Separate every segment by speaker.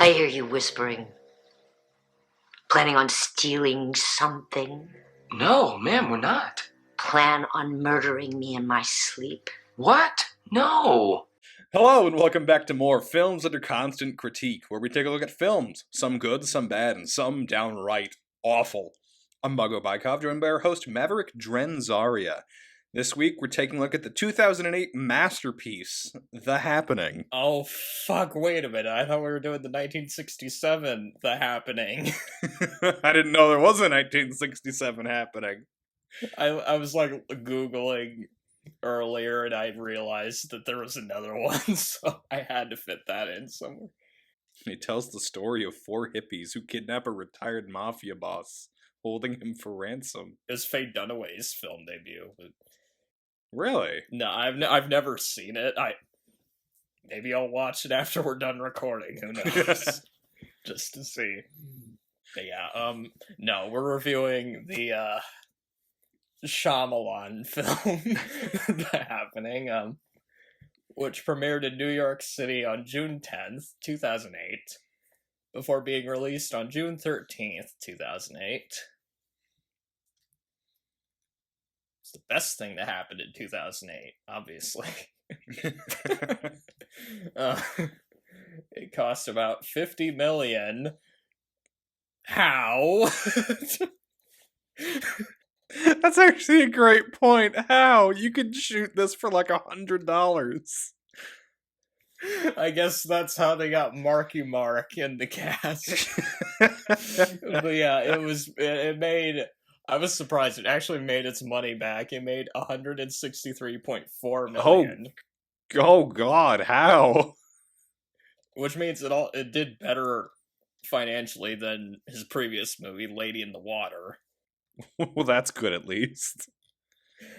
Speaker 1: I hear you whispering. Planning on stealing something?
Speaker 2: No, ma'am, we're not.
Speaker 1: Plan on murdering me in my sleep?
Speaker 2: What? No.
Speaker 3: Hello and welcome back to more Films Under Constant Critique, where we take a look at films, some good, some bad, and some downright awful. I'm Bongo Baikov, joined by our host Maverick, Dren, Zaria. This week we're taking a look at the 2008 masterpiece, The Happening.
Speaker 4: Oh, fuck, wait a minute. I thought we were doing the 1967 The Happening.
Speaker 3: I didn't know there was a 1967 Happening.
Speaker 4: I was like Googling earlier and I realized that there was another one, so I had to fit that in somewhere.
Speaker 3: It tells the story of four hippies who kidnap a retired mafia boss, holding him for ransom.
Speaker 4: It was Faye Dunaway's film debut. But
Speaker 3: Really?
Speaker 4: no, I've never seen it. Maybe I'll watch it after we're done recording. Who knows? Just to see. But yeah, no, we're reviewing the Shyamalan film, The Happening, which premiered in New York City on June 10th, 2008, before being released on June 13th, 2008. It's the best thing that happened in 2008, obviously. It cost about $50 million. How?
Speaker 3: That's actually a great point. How? You could shoot this for like $100.
Speaker 4: I guess that's how they got Marky Mark in the cast. But yeah, it made, I was surprised it actually made its money back. It made $163.4 million.
Speaker 3: Oh god, how?
Speaker 4: Which means it did better financially than his previous movie, Lady in the Water.
Speaker 3: Well, that's good at least.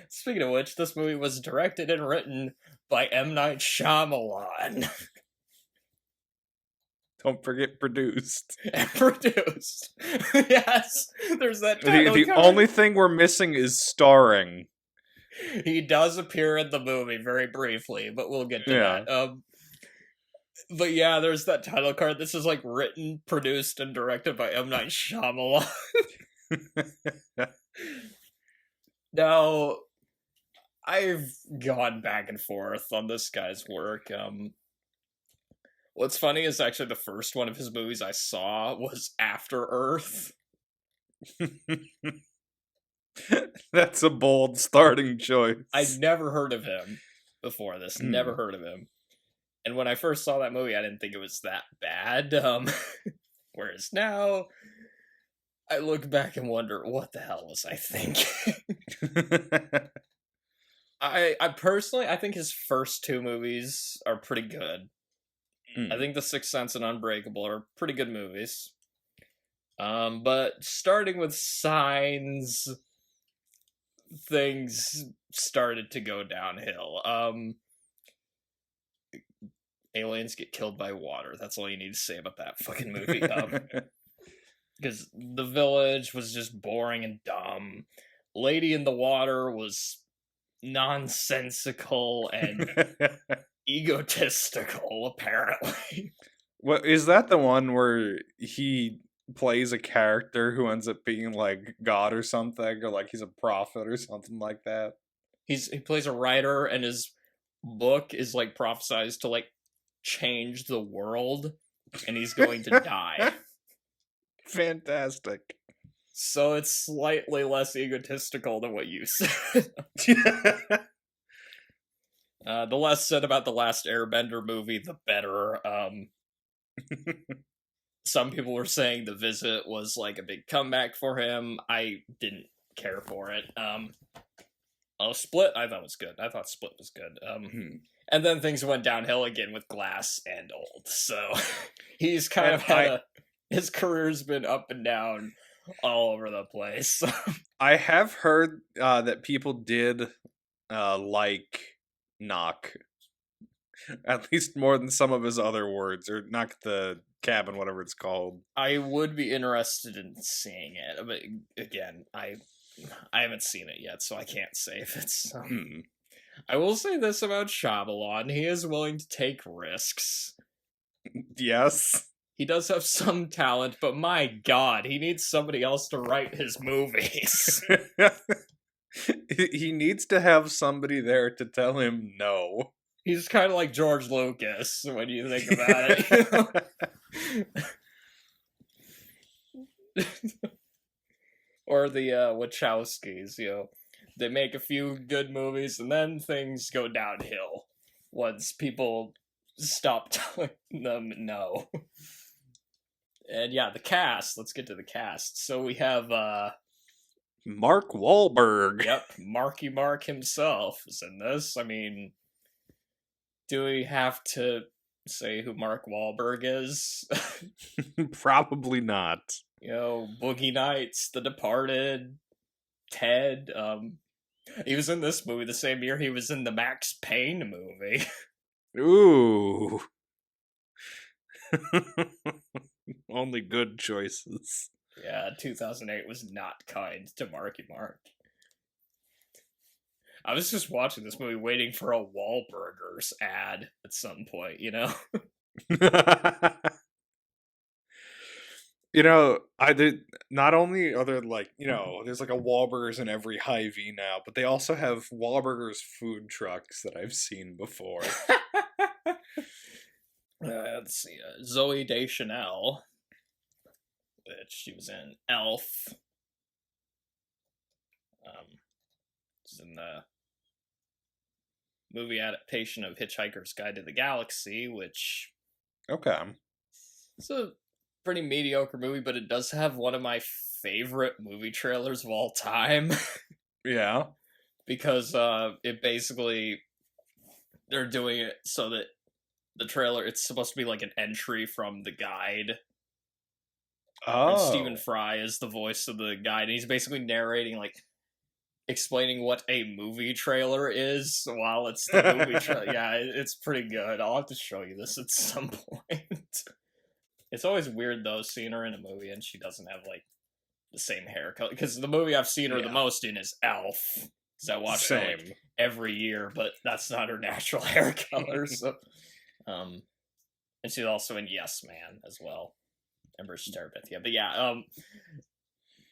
Speaker 4: Speaking of which, this movie was directed and written by M. Night Shyamalan.
Speaker 3: Don't forget produced.
Speaker 4: And produced. Yes, there's that title
Speaker 3: The
Speaker 4: card.
Speaker 3: only thing we're missing is starring.
Speaker 4: He does appear in the movie very briefly, but we'll get to that. But yeah, there's that title card. This is like written, produced, and directed by M. Night Shyamalan. Now, I've gone back and forth on this guy's work. What's funny is actually the first one of his movies I saw was After Earth.
Speaker 3: That's a bold starting choice.
Speaker 4: I'd never heard of him before this. Never heard of him. And when I first saw that movie, I didn't think it was that bad. Whereas now, I look back and wonder, what the hell was I thinking? I personally, I think his first two movies are pretty good. I think The Sixth Sense and Unbreakable are pretty good movies. But starting with Signs, things started to go downhill. Aliens get killed by water. That's all you need to say about that fucking movie. Because The Village was just boring and dumb. Lady in the Water was nonsensical and egotistical, apparently.
Speaker 3: What is that the one where he plays a character who ends up being like God or something, or like he's a prophet or something like that?
Speaker 4: He plays a writer, and his book is like prophesized to like change the world, and he's going to die.
Speaker 3: Fantastic.
Speaker 4: So it's slightly less egotistical than what you said. The less said about the last Airbender movie, the better. Some people were saying The Visit was like a big comeback for him. I didn't care for it. Split, I thought was good. I thought Split was good. And then things went downhill again with Glass and Old. So he's kind of had his career's been up and down all over the place.
Speaker 3: I have heard that people did like Knock, at least more than some of his other words, or Knock the Cabin, whatever it's called.
Speaker 4: I would be interested in seeing it, but again, I haven't seen it yet, so I can't say if it's... I will say this about Shyamalan, he is willing to take risks.
Speaker 3: Yes.
Speaker 4: he does have some talent, but my god, he needs somebody else to write his movies.
Speaker 3: He needs to have somebody there to tell him no.
Speaker 4: He's kind of like George Lucas when you think about it. You know? Or the Wachowskis, they make a few good movies and then things go downhill once people stop telling them no. And yeah, the cast. Let's get to the cast. So we have
Speaker 3: Mark Wahlberg.
Speaker 4: Yep, Marky Mark himself is in this. I mean, do we have to say who Mark Wahlberg is?
Speaker 3: Probably not.
Speaker 4: Boogie Nights, The Departed, Ted. He was in this movie the same year he was in the Max Payne movie.
Speaker 3: Ooh. Only good choices.
Speaker 4: Yeah, 2008 was not kind to Marky Mark. I was just watching this movie waiting for a Wahlburgers ad at some point,
Speaker 3: I did. Not only are there there's like a Wahlburgers in every Hy-Vee now, but they also have Wahlburgers food trucks that I've seen before.
Speaker 4: Let's see, Zoe Deschanel, which she was in Elf. She's in the movie adaptation of Hitchhiker's Guide to the Galaxy, which
Speaker 3: Okay.
Speaker 4: it's a pretty mediocre movie, but it does have one of my favorite movie trailers of all time.
Speaker 3: Yeah.
Speaker 4: Because it basically, they're doing it so that the trailer, it's supposed to be like an entry from the guide.
Speaker 3: Oh.
Speaker 4: And Stephen Fry is the voice of the guide, and he's basically narrating, explaining what a movie trailer is while it's the movie trailer. Yeah, it's pretty good. I'll have to show you this at some point. It's always weird, though, seeing her in a movie and she doesn't have, the same hair color. Because the movie I've seen her the most in is Elf. Because I watch her, every year, but that's not her natural hair color, so... and she's also in Yes Man as well. Ember Starbeth, but yeah,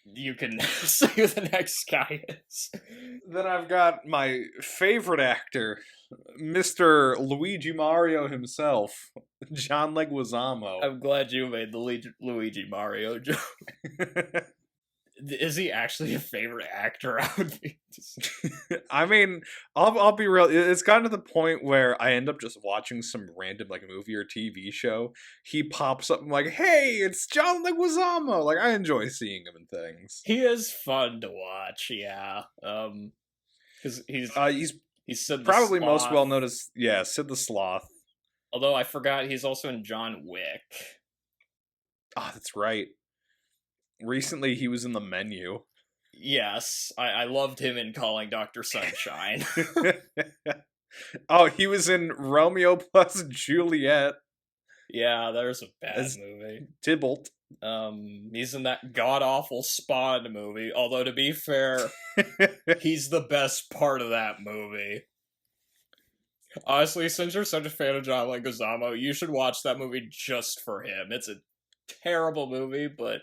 Speaker 4: you can say who the next guy is.
Speaker 3: Then I've got my favorite actor, Mr. Luigi Mario himself, John Leguizamo.
Speaker 4: I'm glad you made the Luigi Mario joke. Is he actually your favorite actor? I would be.
Speaker 3: I mean, I'll be real. It's gotten to the point where I end up just watching some random movie or TV show. He pops up. I'm like, hey, it's John Leguizamo. I enjoy seeing him in things.
Speaker 4: He is fun to watch. Yeah. Because he's Sid
Speaker 3: probably
Speaker 4: the
Speaker 3: most well known as Sid the Sloth.
Speaker 4: Although I forgot he's also in John Wick.
Speaker 3: Ah, that's right. Recently, he was in The Menu.
Speaker 4: Yes, I loved him in Calling Dr. Sunshine.
Speaker 3: Oh, he was in Romeo plus Juliet.
Speaker 4: Yeah, there's a bad movie.
Speaker 3: Tybalt.
Speaker 4: He's in that god-awful Spawn movie, although to be fair, he's the best part of that movie. Honestly, since you're such a fan of John Leguizamo, you should watch that movie just for him. It's a terrible movie, but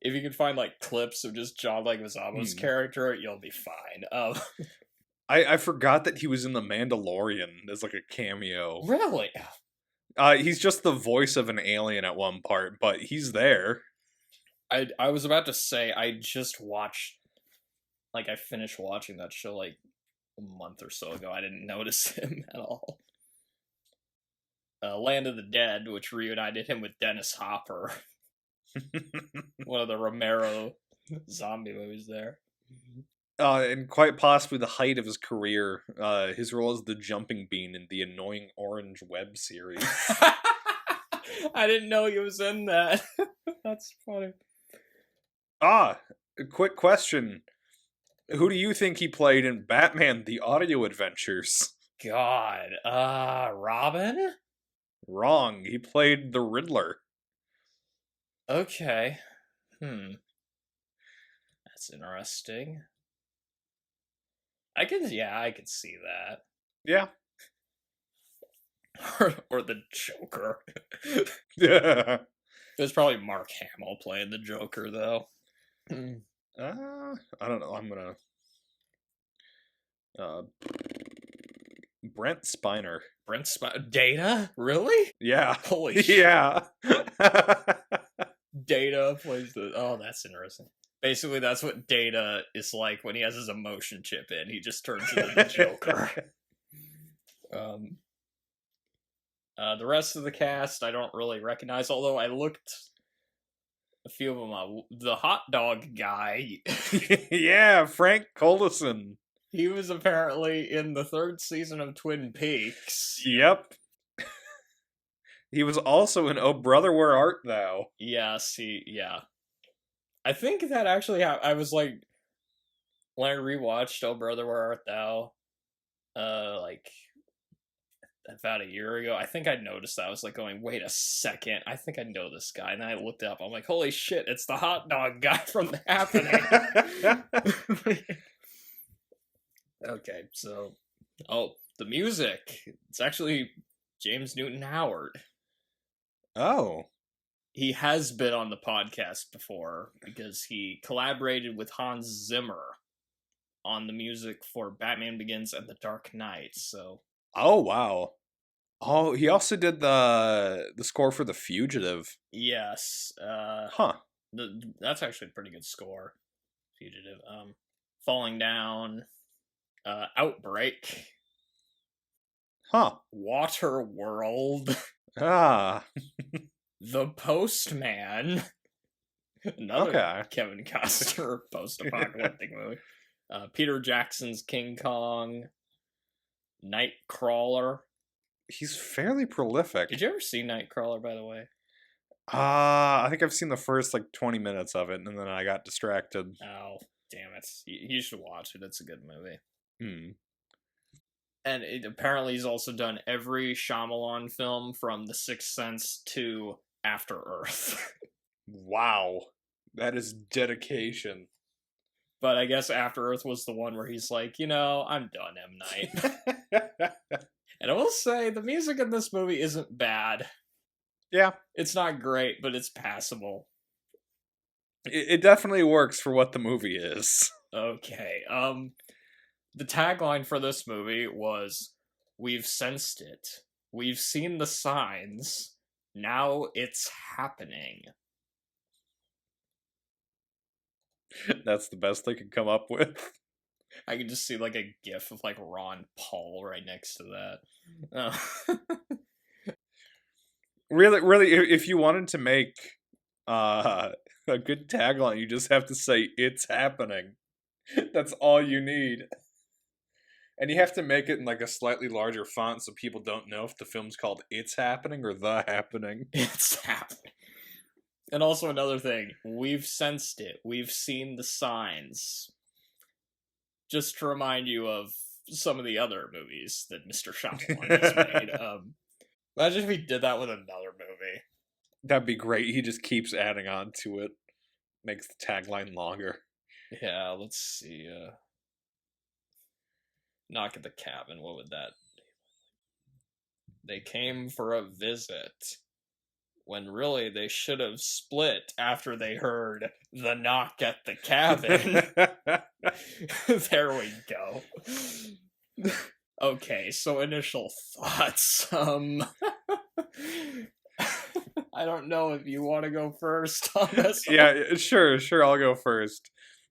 Speaker 4: if you can find clips of just John Leguizamo's character, you'll be fine.
Speaker 3: I forgot that he was in The Mandalorian as a cameo.
Speaker 4: Really?
Speaker 3: He's just the voice of an alien at one part, but he's there.
Speaker 4: I was about to say, I just watched, I finished watching that show a month or so ago. I didn't notice him at all. Land of the Dead, which reunited him with Dennis Hopper. One of the Romero zombie movies there.
Speaker 3: And quite possibly the height of his career, his role as the Jumping Bean in the Annoying Orange web series.
Speaker 4: I didn't know he was in that. That's funny.
Speaker 3: A quick question. Who do you think he played in Batman: The Audio Adventures?
Speaker 4: God, Robin?
Speaker 3: Wrong. He played the Riddler.
Speaker 4: Okay. That's interesting. I can see that.
Speaker 3: Yeah.
Speaker 4: or the Joker.
Speaker 3: Yeah.
Speaker 4: It was probably Mark Hamill playing the Joker, though.
Speaker 3: I don't know. I'm gonna. Brent Spiner.
Speaker 4: Data? Really?
Speaker 3: Yeah.
Speaker 4: Holy shit.
Speaker 3: Yeah.
Speaker 4: Data plays the... Oh, that's interesting. Basically, that's what Data is like when he has his emotion chip in. He just turns into the Joker. The rest of the cast, I don't really recognize, although I looked a few of them up. The hot dog guy...
Speaker 3: Yeah, Frank Colison.
Speaker 4: He was apparently in the 3rd season of Twin Peaks.
Speaker 3: Yep. He was also in Oh Brother, Where Art Thou?
Speaker 4: Yes, yeah. I think that actually I was like, when I rewatched Oh Brother, Where Art Thou, like, about a year ago, I think I noticed that. I was like going, wait a second, I think I know this guy. And I looked it up, I'm like, holy shit, it's the hot dog guy from The Happening. Okay, so, the music. It's actually James Newton Howard.
Speaker 3: Oh.
Speaker 4: He has been on the podcast before because he collaborated with Hans Zimmer on the music for Batman Begins and The Dark Knight. So,
Speaker 3: Oh, wow. Oh, he also did the score for The Fugitive.
Speaker 4: yes,
Speaker 3: Huh.
Speaker 4: that's actually a pretty good score. Fugitive, Falling Down, Outbreak,
Speaker 3: Huh.
Speaker 4: Waterworld,
Speaker 3: Ah.
Speaker 4: The Postman, another
Speaker 3: Okay.
Speaker 4: Kevin Costner post-apocalyptic movie. Peter Jackson's King Kong, Nightcrawler.
Speaker 3: He's fairly prolific.
Speaker 4: Did you ever see Nightcrawler, by the way?
Speaker 3: I think I've seen the first 20 minutes of it, and then I got distracted.
Speaker 4: Oh, damn it. You should watch it. It's a good movie.
Speaker 3: Hmm.
Speaker 4: And apparently he's also done every Shyamalan film from The Sixth Sense to After Earth.
Speaker 3: Wow. That is dedication.
Speaker 4: But I guess After Earth was the one where he's like, I'm done, M. Night. And I will say, the music in this movie isn't bad.
Speaker 3: Yeah.
Speaker 4: It's not great, but it's passable.
Speaker 3: It definitely works for what the movie is.
Speaker 4: Okay, the tagline for this movie was, "We've sensed it. We've seen the signs. Now it's happening."
Speaker 3: That's the best they could come up with.
Speaker 4: I can just see a gif of Ron Paul right next to that.
Speaker 3: Really, if you wanted to make a good tagline, you just have to say "It's happening." That's all you need. And you have to make it in a slightly larger font so people don't know if the film's called It's Happening or The Happening.
Speaker 4: It's happening. And also another thing, we've sensed it. We've seen the signs. Just to remind you of some of the other movies that Mr. Shyamalan has made. Imagine if he did that with another movie.
Speaker 3: That'd be great. He just keeps adding on to it. Makes the tagline longer.
Speaker 4: Yeah, let's see. Knock at the Cabin, what would that be? They came for a visit, when really they should have split after they heard the knock at the cabin. There we go. Okay, so initial thoughts. I don't know if you want to go first on this one.
Speaker 3: Yeah, sure, I'll go first.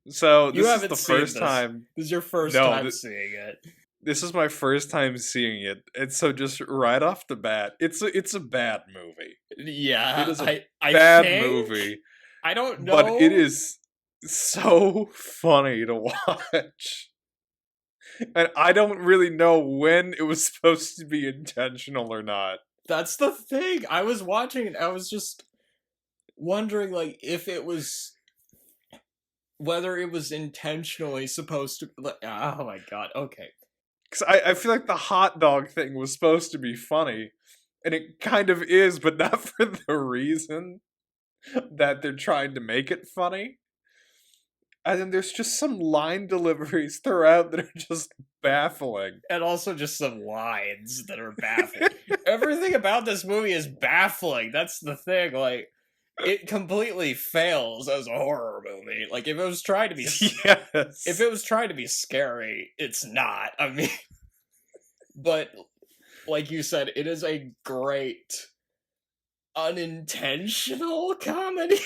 Speaker 3: So this is the first time.
Speaker 4: This is your first time seeing it.
Speaker 3: This is my first time seeing it, and so just right off the bat, it's a bad movie.
Speaker 4: Yeah,
Speaker 3: it is a bad movie.
Speaker 4: I don't know,
Speaker 3: but it is so funny to watch, and I don't really know when it was supposed to be intentional or not.
Speaker 4: That's the thing. I was watching it. I was just wondering, if it was. Whether it was intentionally supposed to... Oh my god, okay.
Speaker 3: Because I feel like the hot dog thing was supposed to be funny, and it kind of is, but not for the reason that they're trying to make it funny. And then there's just some line deliveries throughout that are just baffling.
Speaker 4: And also just some lines that are baffling. Everything about this movie is baffling. That's the thing. Like, it completely fails as a horror movie. Like, if it was trying to be,
Speaker 3: Yes.
Speaker 4: if it was trying to be scary, it's not. I mean, but like you said, it is a great unintentional comedy.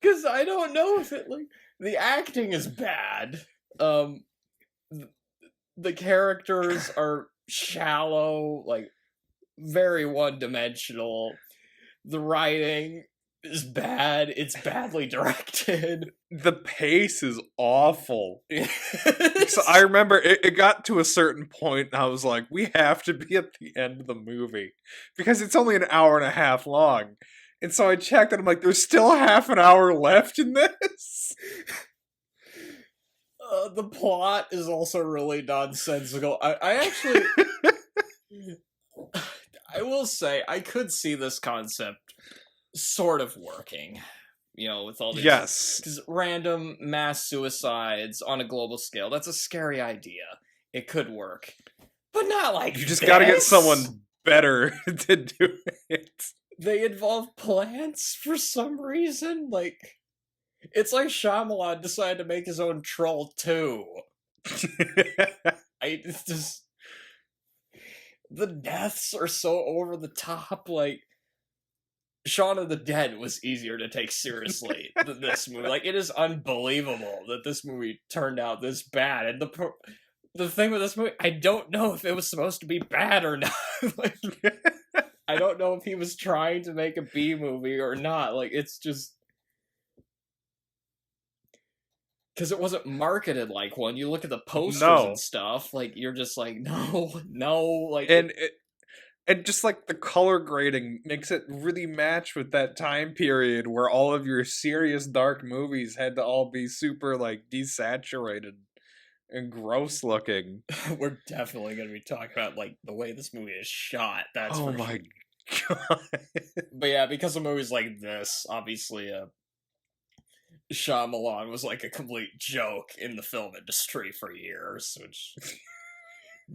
Speaker 4: Because I don't know if it, like, the acting is bad. The characters are shallow, like, very one-dimensional. The writing is bad. It's badly directed.
Speaker 3: The pace is awful. So I remember it got to a certain point and I was like, we have to be at the end of the movie. Because it's only an hour and a half long. And so I checked and I'm like, there's still half an hour left in this?
Speaker 4: The plot is also really nonsensical. I actually... I will say, I could see this concept sort of working. You know, with all these...
Speaker 3: Yes.
Speaker 4: Because random mass suicides on a global scale, that's a scary idea. It could work. But not like
Speaker 3: You just
Speaker 4: this.
Speaker 3: gotta get someone better to do it.
Speaker 4: They involve plants for some reason. Like, it's like Shyamalan decided to make his own Troll 2. It's just... The deaths are so over the top, like... Shaun of the Dead was easier to take seriously than this movie. Like, it is unbelievable that this movie turned out this bad. And the thing with this movie, I don't know if it was supposed to be bad or not. Like, I don't know if he was trying to make a B movie or not. Like, it's just... Because it wasn't marketed like one. You look at the posters and stuff, like, you're just like, no, like...
Speaker 3: And just like the color grading makes it really match with that time period where all of your serious dark movies had to all be super like desaturated and gross looking.
Speaker 4: We're definitely going to be talking about like the way this movie is shot. That's
Speaker 3: oh
Speaker 4: for
Speaker 3: my
Speaker 4: sure.
Speaker 3: god.
Speaker 4: But yeah, because of movies like this, obviously Shyamalan was like a complete joke in the film industry for years, which...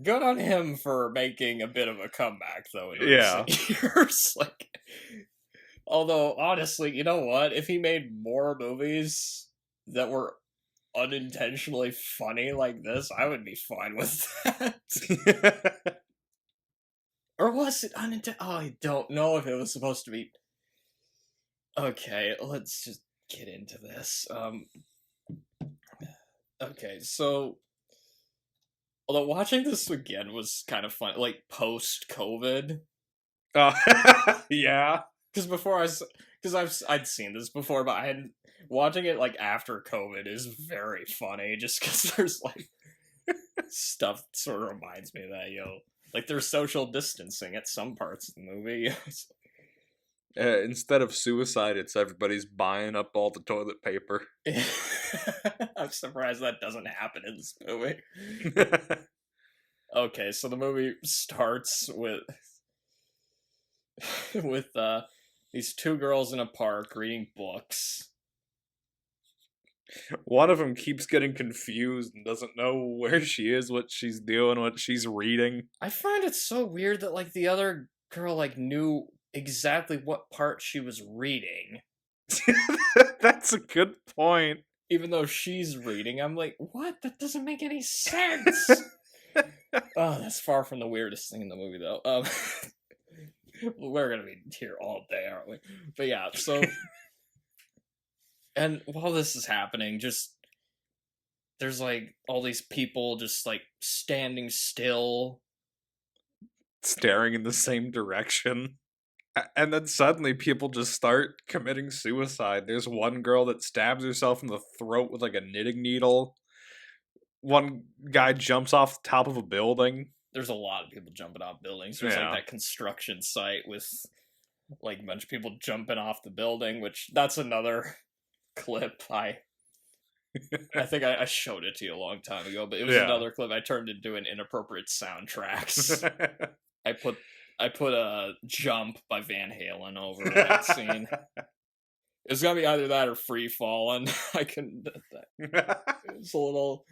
Speaker 4: Good on him for making a bit of a comeback, though, in recent years. Like, although, honestly, you know what? If he made more movies that were unintentionally funny like this, I would be fine with that. Or was it unintentional? Oh, I don't know if it was supposed to be... Okay, let's just get into this. Okay, so... Although watching this again was kind of fun, like post-COVID.
Speaker 3: Yeah.
Speaker 4: Because before I'd seen this before, but I hadn't... Watching it like after COVID is very funny, just because there's like stuff that sort of reminds me of that, like there's social distancing at some parts of the movie.
Speaker 3: Instead of suicide, it's everybody's buying up all the toilet paper.
Speaker 4: I'm surprised that doesn't happen in this movie. Okay, so the movie starts with these two girls in a park reading books.
Speaker 3: One of them keeps getting confused and doesn't know where she is, what she's doing, what she's reading.
Speaker 4: I find it so weird that like the other girl like knew exactly what part she was reading.
Speaker 3: That's a good point.
Speaker 4: Even though she's reading, I'm like, what? That doesn't make any sense. Oh, that's far from the weirdest thing in the movie, though. We're gonna be here all day, aren't we? But yeah, so... And while this is happening, just... There's, like, all these people just, like, standing still.
Speaker 3: Staring in the same direction. And then suddenly people just start committing suicide. There's one girl that stabs herself in the throat with, like, a knitting needle. One guy jumps off the top of a building.
Speaker 4: There's a lot of people jumping off buildings. There's like that construction site with like a bunch of people jumping off the building, which that's another clip. I think I showed it to you a long time ago, but it was another clip I turned into an inappropriate soundtracks. I put a Jump by Van Halen over that scene. It's gonna be either that or Free Falling. I couldn't. It was a little.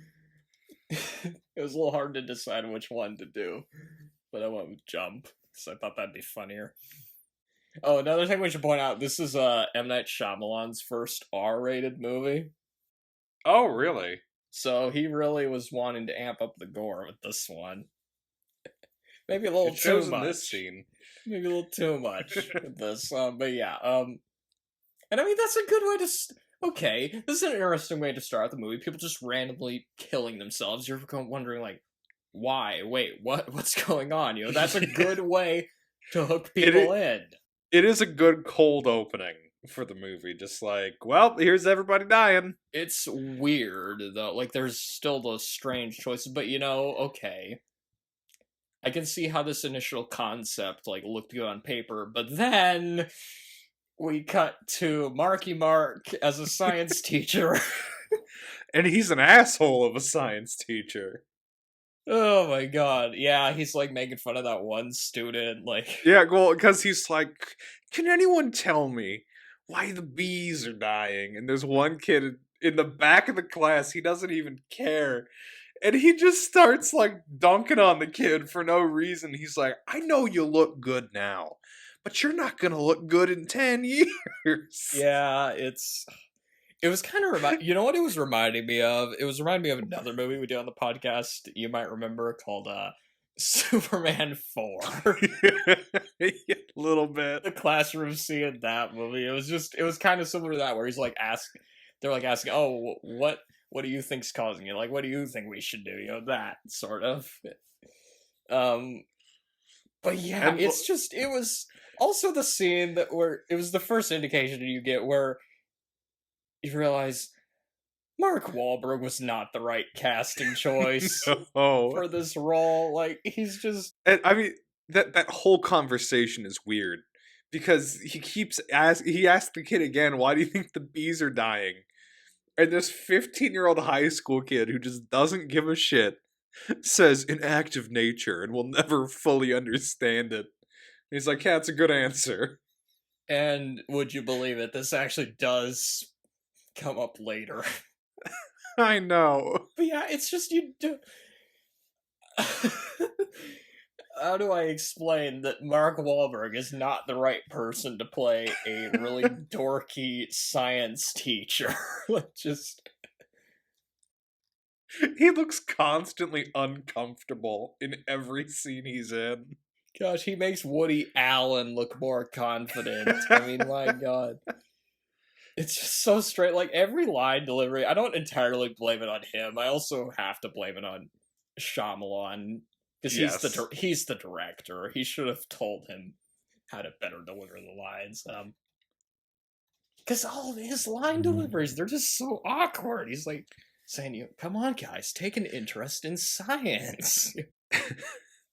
Speaker 4: It was a little hard to decide which one to do, but I went with Jump because I thought that'd be funnier. Oh, another thing we should point out: this is M. Night Shyamalan's first R-rated movie.
Speaker 3: Oh, really?
Speaker 4: So he really was wanting to amp up the gore with this one. Maybe a little too much.
Speaker 3: In this scene.
Speaker 4: Maybe a little too much with this. But yeah. And I mean, that's a good way to... Okay, this is an interesting way to start the movie. People just randomly killing themselves. You're wondering, like, why? Wait, what's going on? You know, that's a good way to hook people in.
Speaker 3: It is a good cold opening for the movie. Just like, well, here's everybody dying.
Speaker 4: It's weird, though. Like, there's still those strange choices. But, you know, okay. I can see how this initial concept, like, looked good on paper. But then... we cut to Marky Mark as a science teacher.
Speaker 3: And he's an asshole of a science teacher.
Speaker 4: Oh my god. Yeah, he's like making fun of that one student. Like,
Speaker 3: yeah, well, because he's like, can anyone tell me why the bees are dying? And there's one kid in the back of the class, he doesn't even care. And he just starts like dunking on the kid for no reason. He's like, I know you look good now, but you're not gonna look good in 10 years.
Speaker 4: Yeah, it was kind of you know what it was reminding me of? It was reminding me of another movie we did on the podcast, you might remember, called Superman 4.
Speaker 3: A little bit.
Speaker 4: The classroom scene in that movie. It was kind of similar to that, where he's like they're like asking, oh, what do you think's causing it? Like, what do you think we should do? You know, that sort of. But yeah,
Speaker 3: And,
Speaker 4: it was also the scene where it was the first indication you get where you realize Mark Wahlberg was not the right casting choice for this role. Like, he's just...
Speaker 3: And, I mean, that whole conversation is weird. Because he asked the kid again, why do you think the bees are dying? And this 15-year-old high school kid who just doesn't give a shit says, an act of nature, and will never fully understand it. He's like, yeah, it's a good answer.
Speaker 4: And would you believe it? This actually does come up later.
Speaker 3: I know.
Speaker 4: But yeah, it's just you do... How do I explain that Mark Wahlberg is not the right person to play a really dorky science teacher? Just...
Speaker 3: He looks constantly uncomfortable in every scene he's in.
Speaker 4: Gosh, he makes Woody Allen look more confident. I mean, my god. It's just so straight. Like, every line delivery, I don't entirely blame it on him. I also have to blame it on Shyamalan. Because he's the director. He should have told him how to better deliver the lines. Because all of his line deliveries, they're just so awkward. He's like saying, come on, guys, take an interest in science.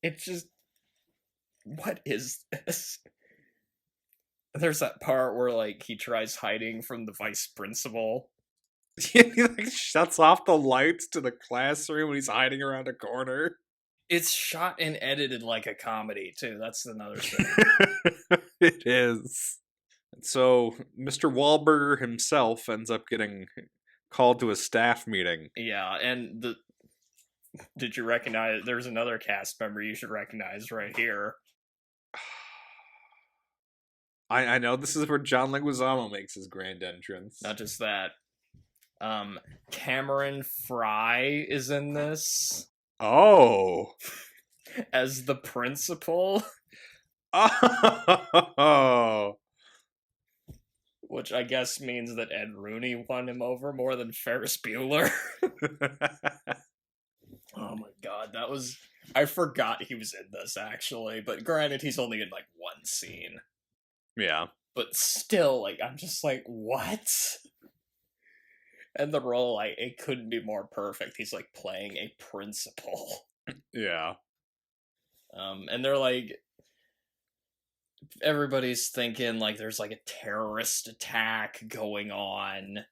Speaker 4: It's just... what is this? There's that part where, like, he tries hiding from the vice principal.
Speaker 3: He, like, shuts off the lights to the classroom when he's hiding around a corner.
Speaker 4: It's shot and edited like a comedy, too. That's another thing.
Speaker 3: It is. So, Mr. Wahlberg himself ends up getting called to a staff meeting.
Speaker 4: Yeah, and did you recognize... there's another cast member you should recognize right here.
Speaker 3: I know this is where John Leguizamo makes his grand entrance.
Speaker 4: Not just that. Cameron Fry is in this.
Speaker 3: Oh.
Speaker 4: As the principal.
Speaker 3: Oh.
Speaker 4: Which I guess means that Ed Rooney won him over more than Ferris Bueller. Oh my god, that was... I forgot he was in this, actually. But granted, he's only in, like, one scene.
Speaker 3: Yeah.
Speaker 4: But still, like, I'm just like, what? And the role, like, it couldn't be more perfect. He's, like, playing a principal.
Speaker 3: Yeah.
Speaker 4: And they're, like... everybody's thinking, like, there's, like, a terrorist attack going on.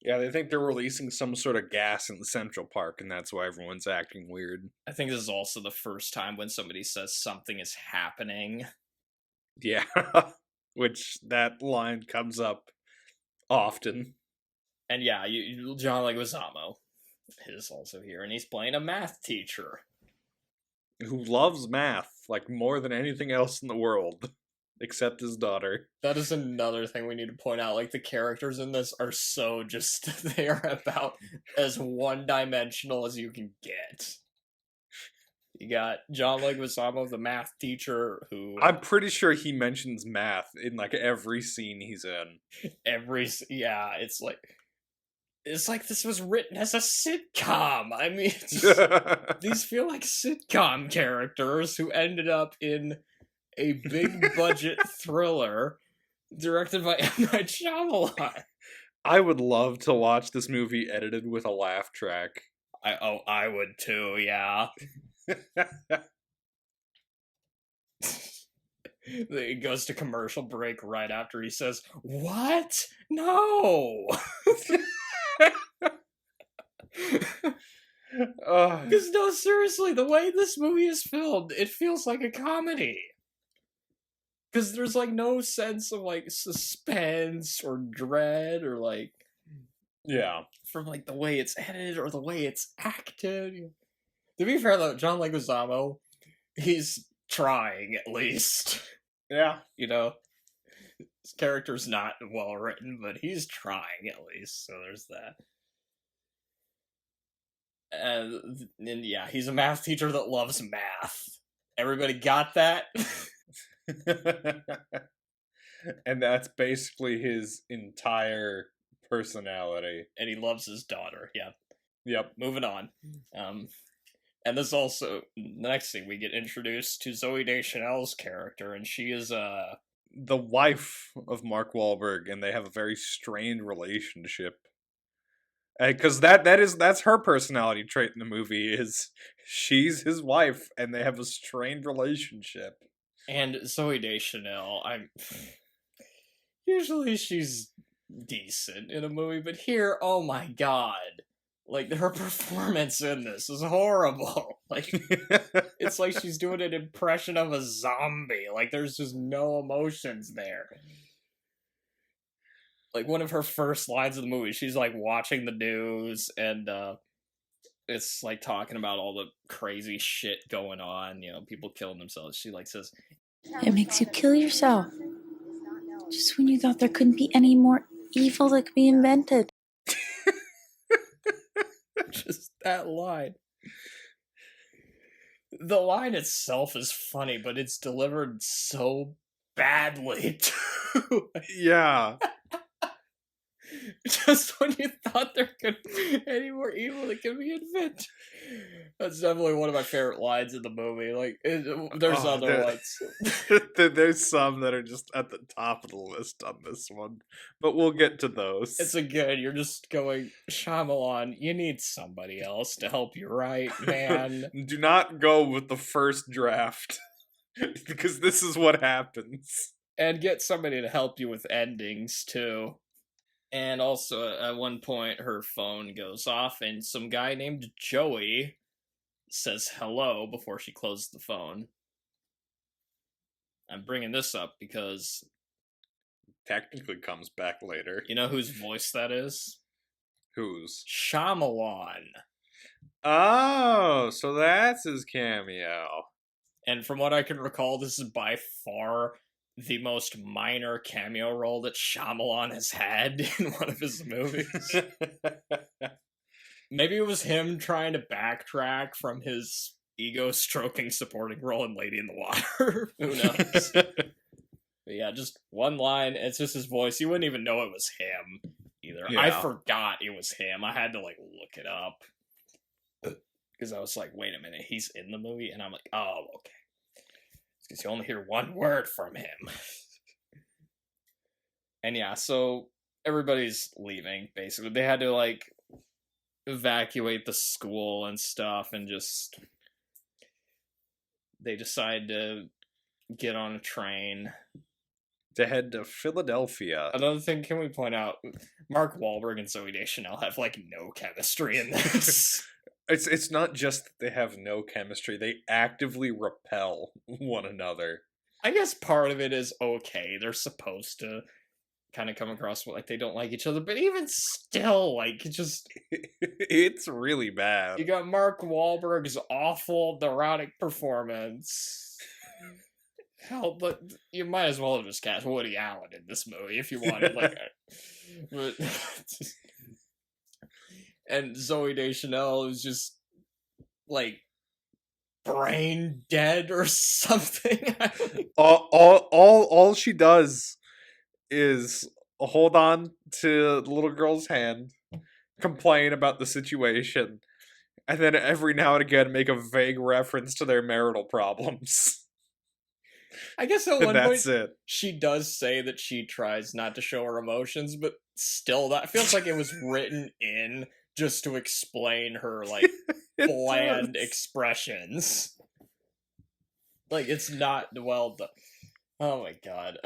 Speaker 3: Yeah, they think they're releasing some sort of gas in Central Park, and that's why everyone's acting weird.
Speaker 4: I think this is also the first time when somebody says something is happening.
Speaker 3: Yeah. Which, that line comes up Often.
Speaker 4: And yeah, John Leguizamo is also here, and he's playing a math teacher.
Speaker 3: Who loves math, like, more than anything else in the world. Except his daughter.
Speaker 4: That is another thing we need to point out. Like, the characters in this are so just... They are about as one-dimensional as you can get. You got John Leguizamo, the math teacher, who...
Speaker 3: I'm pretty sure he mentions math in, like, every scene he's in.
Speaker 4: Yeah, it's like this was written as a sitcom. I mean, these feel like sitcom characters who ended up in a big-budget thriller directed by M. Night Shyamalan.
Speaker 3: I would love to watch this movie edited with a laugh track.
Speaker 4: I would too, yeah. It goes to commercial break right after he says, "What? No!" Because no, seriously, the way this movie is filmed, it feels like a comedy. Because there's, like, no sense of, like, suspense or dread or, like...
Speaker 3: Yeah.
Speaker 4: From, like, the way it's edited or the way it's acted. To be fair, though, John Leguizamo, he's trying, at least.
Speaker 3: Yeah.
Speaker 4: You know? His character's not well written, but he's trying, at least, so there's that. And yeah, he's a math teacher that loves math. Everybody got that?
Speaker 3: And that's basically his entire personality.
Speaker 4: And he loves his daughter, yeah.
Speaker 3: Yep.
Speaker 4: Moving on. And this also, the next thing, we get introduced to Zooey Deschanel's character, and she is,
Speaker 3: the wife of Mark Wahlberg, and they have a very strained relationship. Because that's her personality trait in the movie, is she's his wife, and they have a strained relationship.
Speaker 4: And Zooey Deschanel, usually she's decent in a movie, but here, oh my god. Like, her performance in this is horrible. Like, it's like she's doing an impression of a zombie. Like, there's just no emotions there. Like, one of her first lines of the movie, she's, like, watching the news, and, it's, like, talking about all the crazy shit going on, you know, people killing themselves. She, like, says,
Speaker 5: "It makes you kill yourself. Just when you thought there couldn't be any more evil that could be invented."
Speaker 4: Just that line. The line itself is funny, but it's delivered so badly, too.
Speaker 3: Yeah.
Speaker 4: Just when you thought there could be any more evil that could be invented. That's definitely one of my favorite lines in the movie. Like, there's other lines.
Speaker 3: There's some that are just at the top of the list on this one, but we'll get to those.
Speaker 4: It's you're just going, Shyamalan, you need somebody else to help you write, man.
Speaker 3: Do not go with the first draft, because this is what happens.
Speaker 4: And get somebody to help you with endings, too. And also, at one point, her phone goes off, and some guy named Joey says hello before she closes the phone. I'm bringing this up because...
Speaker 3: Technically comes back later.
Speaker 4: You know whose voice that is?
Speaker 3: Whose?
Speaker 4: Shyamalan.
Speaker 3: Oh, so that's his cameo.
Speaker 4: And from what I can recall, this is by far the most minor cameo role that Shyamalan has had in one of his movies. Maybe it was him trying to backtrack from his ego-stroking supporting role in Lady in the Water. Who knows? But yeah, just one line. It's just his voice. You wouldn't even know it was him either. Yeah. I forgot it was him. I had to, like, look it up. Because I was like, wait a minute, he's in the movie? And I'm like, oh, okay. Because you only hear one word from him. And yeah, so everybody's leaving, basically. They had to, like, evacuate the school and stuff, and just... They decide to get on a train.
Speaker 3: To head to Philadelphia.
Speaker 4: Another thing, can we point out, Mark Wahlberg and Zooey Deschanel have, like, no chemistry in this.
Speaker 3: It's not just that they have no chemistry, they actively repel one another.
Speaker 4: I guess part of it is okay, they're supposed to kind of come across like they don't like each other, but even still, like,
Speaker 3: It's really bad.
Speaker 4: you got Mark Wahlberg's awful neurotic performance. Hell, but you might as well have just cast Woody Allen in this movie if you wanted, like, but and Zooey Deschanel is just like brain dead or something.
Speaker 3: All she does is hold on to the little girl's hand, complain about the situation, and then every now and again make a vague reference to their marital problems.
Speaker 4: I guess at
Speaker 3: And
Speaker 4: one
Speaker 3: that's
Speaker 4: point
Speaker 3: it.
Speaker 4: she does say that she tries not to show her emotions, but still, that feels like it was written in just to explain her like bland expressions. Like, it's not well done. Oh my god.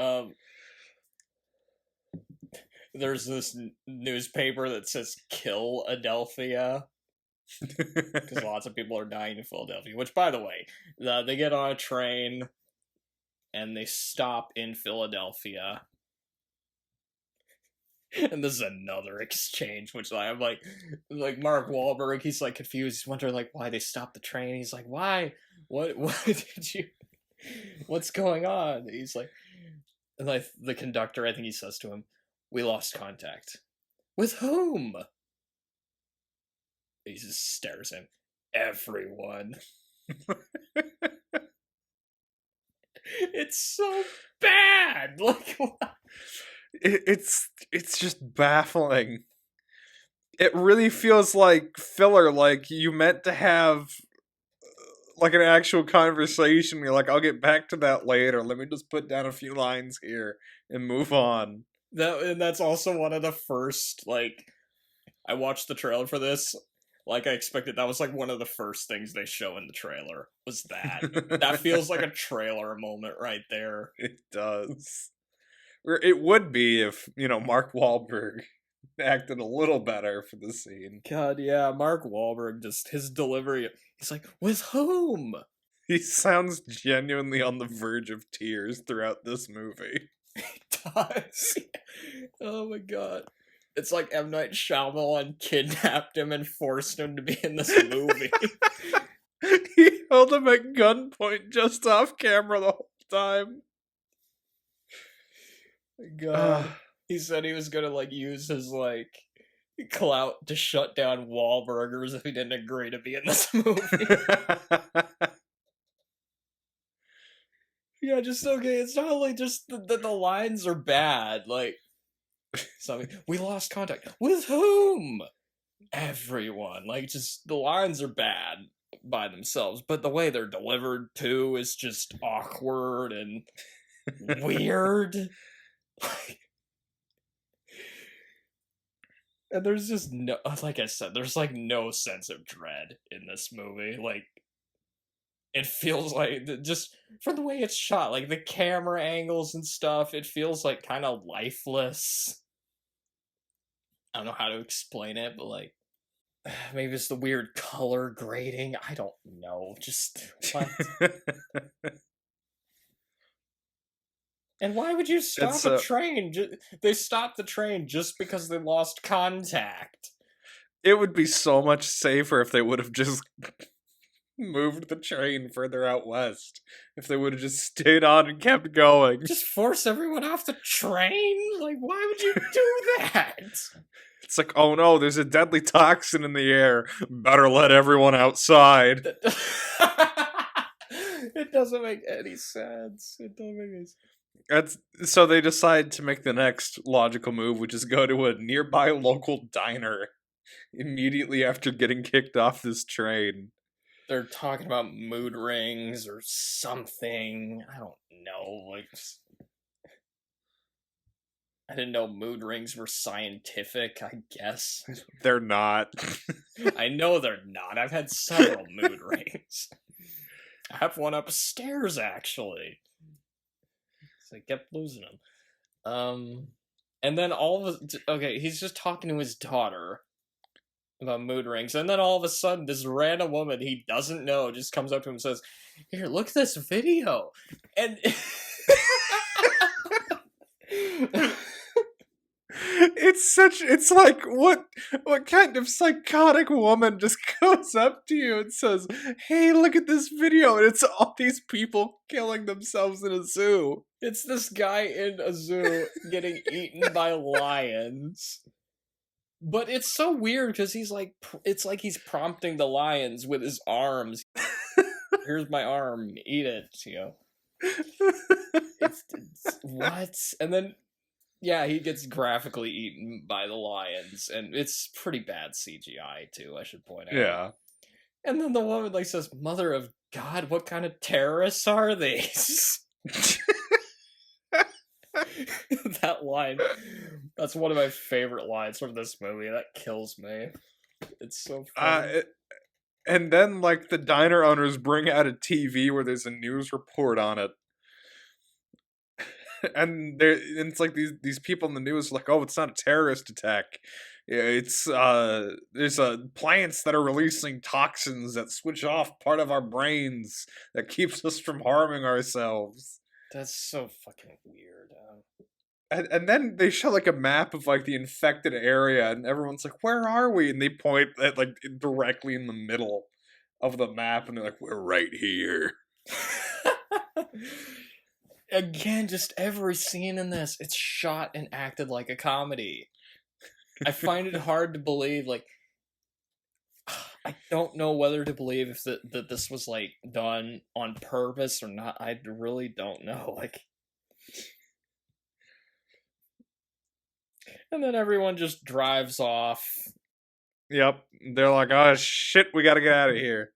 Speaker 4: There's this newspaper that says "Kill Adelphia" because lots of people are dying in Philadelphia. Which, by the way, they get on a train and they stop in Philadelphia. And this is another exchange, which I'm like Mark Wahlberg, he's like confused. He's wondering like why they stopped the train. He's like, why? What did you? What's going on? He's like, and like the conductor, I think he says to him, "We lost contact." With whom? He just stares at him. Everyone. It's so bad. Like, what?
Speaker 3: It's just baffling. It really feels like filler. Like you meant to have like an actual conversation. You're like, I'll get back to that later. Let me just put down a few lines here and move on.
Speaker 4: And that's also one of the first, like, I watched the trailer for this. Like I expected, that was like one of the first things they show in the trailer was that. That feels like a trailer moment right there.
Speaker 3: It does. Or it would be if, Mark Wahlberg acted a little better for the scene.
Speaker 4: God, yeah, Mark Wahlberg, just his delivery, he's like, with whom?
Speaker 3: He sounds genuinely on the verge of tears throughout this movie.
Speaker 4: He does. Oh my god. It's like M. Night Shyamalan kidnapped him and forced him to be in this movie.
Speaker 3: He held him at gunpoint just off camera the whole time.
Speaker 4: God. He said he was gonna, like, use his, like, clout to shut down Wahlburgers if he didn't agree to be in this movie. Yeah, just, okay, it's not only just that the lines are bad, like, something, we lost contact. With whom? Everyone. Like, just, the lines are bad by themselves, but the way they're delivered, too, is just awkward and weird. And there's just no, like I said, there's like no sense of dread in this movie. Like, it feels like, just from the way it's shot, like the camera angles and stuff, it feels like kind of lifeless. I don't know how to explain it, but like, maybe it's the weird color grading. I don't know. Just what? And why would you stop a train? They stopped the train just because they lost contact.
Speaker 3: It would be so much safer if they would have just moved the train further out west. If they would have just stayed on and kept going.
Speaker 4: Just force everyone off the train? Like, why would you do that?
Speaker 3: It's like, oh no, there's a deadly toxin in the air. Better let everyone outside.
Speaker 4: It doesn't make any sense. It doesn't make any sense.
Speaker 3: So they decide to make the next logical move, which is go to a nearby local diner immediately after getting kicked off this train.
Speaker 4: They're talking about mood rings or something. I don't know. Like, I didn't know mood rings were scientific, I guess.
Speaker 3: They're not.
Speaker 4: I know they're not. I've had several mood rings. I have one upstairs, actually. So I kept losing them. And then okay, he's just talking to his daughter about mood rings, and then all of a sudden, this random woman he doesn't know just comes up to him and says, "Here, look at this video." And
Speaker 3: it's like, what kind of psychotic woman just goes up to you and says, hey, look at this video, and it's all these people killing themselves in a zoo.
Speaker 4: It's this guy in a zoo getting eaten by lions. But it's so weird because he's like, it's like he's prompting the lions with his arms. Here's my arm, eat it, you know. It's what? And then, yeah, he gets graphically eaten by the lions, and it's pretty bad CGI too, I should point out.
Speaker 3: Yeah.
Speaker 4: And then the woman like says, "Mother of God, what kind of terrorists are these?" That line, that's one of my favorite lines from this movie. That kills me. It's so funny.
Speaker 3: And then, like, the diner owners bring out a TV where there's a news report on it. And it's like these people in the news are like, oh, it's not a terrorist attack. It's there's plants that are releasing toxins that switch off part of our brains that keeps us from harming ourselves.
Speaker 4: That's so fucking weird.
Speaker 3: And then they show like a map of like the infected area, and everyone's like, where are we? And they point at like directly in the middle of the map, and they're like, we're right here.
Speaker 4: Again, just every scene in this, it's shot and acted like a comedy. I find it hard to believe, like, I don't know whether to believe if that this was, like, done on purpose or not. I really don't know, like... And then everyone just drives off.
Speaker 3: Yep. They're like, oh, shit, we gotta get out of here.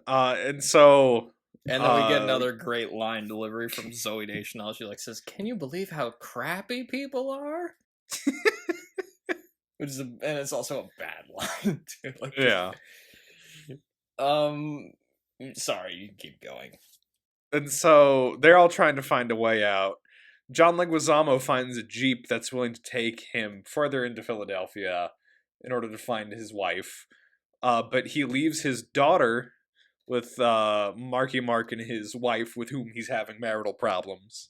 Speaker 3: And so...
Speaker 4: And then we get another great line delivery from Zooey Deschanel. She like says, "Can you believe how crappy people are?" Which is and it's also a bad line too. Like,
Speaker 3: yeah.
Speaker 4: Sorry, you keep going.
Speaker 3: And so they're all trying to find a way out. John Leguizamo finds a Jeep that's willing to take him further into Philadelphia in order to find his wife. But he leaves his daughter with Marky Mark and his wife, with whom he's having marital problems,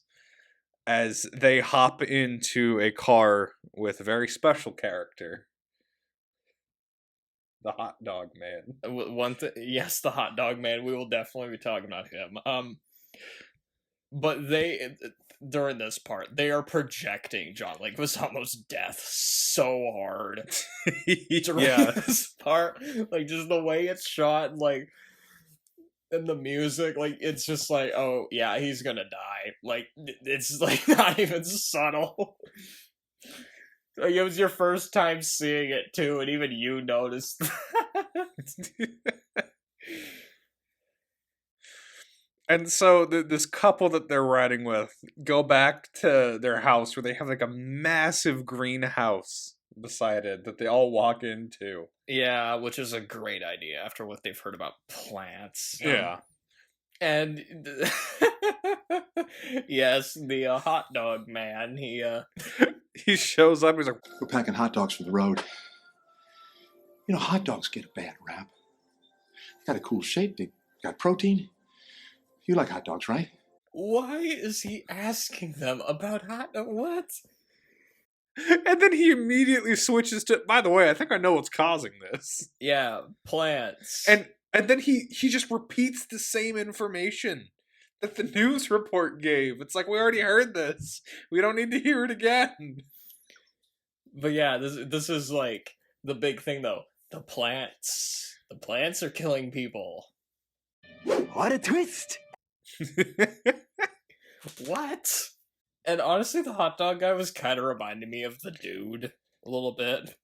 Speaker 3: as they hop into a car with a very special character, the Hot Dog Man.
Speaker 4: Yes, the Hot Dog Man. We will definitely be talking about him. But they, during this part, they are projecting John Leguizamo's death so hard.
Speaker 3: Yeah.
Speaker 4: This part, like, just the way it's shot, like, and the music, like, it's just like, oh, yeah, he's gonna die. Like, it's, like, not even subtle. Like, it was your first time seeing it, too, and even you noticed that.
Speaker 3: And so this couple that they're riding with go back to their house where they have, like, a massive greenhouse beside it that they all walk into.
Speaker 4: Yeah, which is a great idea after what they've heard about plants.
Speaker 3: Yeah.
Speaker 4: And yes, the Hot Dog Man,
Speaker 3: he shows up, he's like,
Speaker 6: we're packing hot dogs for the road. You know, hot dogs get a bad rap. They got a cool shape, they got protein. You like hot dogs, right?
Speaker 4: Why is he asking them about hot dogs? What?
Speaker 3: And then he immediately switches to, by the way, I think I know what's causing this.
Speaker 4: Yeah, plants.
Speaker 3: And then he just repeats the same information that the news report gave. It's like, we already heard this. We don't need to hear it again.
Speaker 4: But yeah, this is like the big thing though. The plants. The plants are killing people.
Speaker 7: What a twist!
Speaker 4: What? And honestly, the hot dog guy was kind of reminding me of the dude a little bit.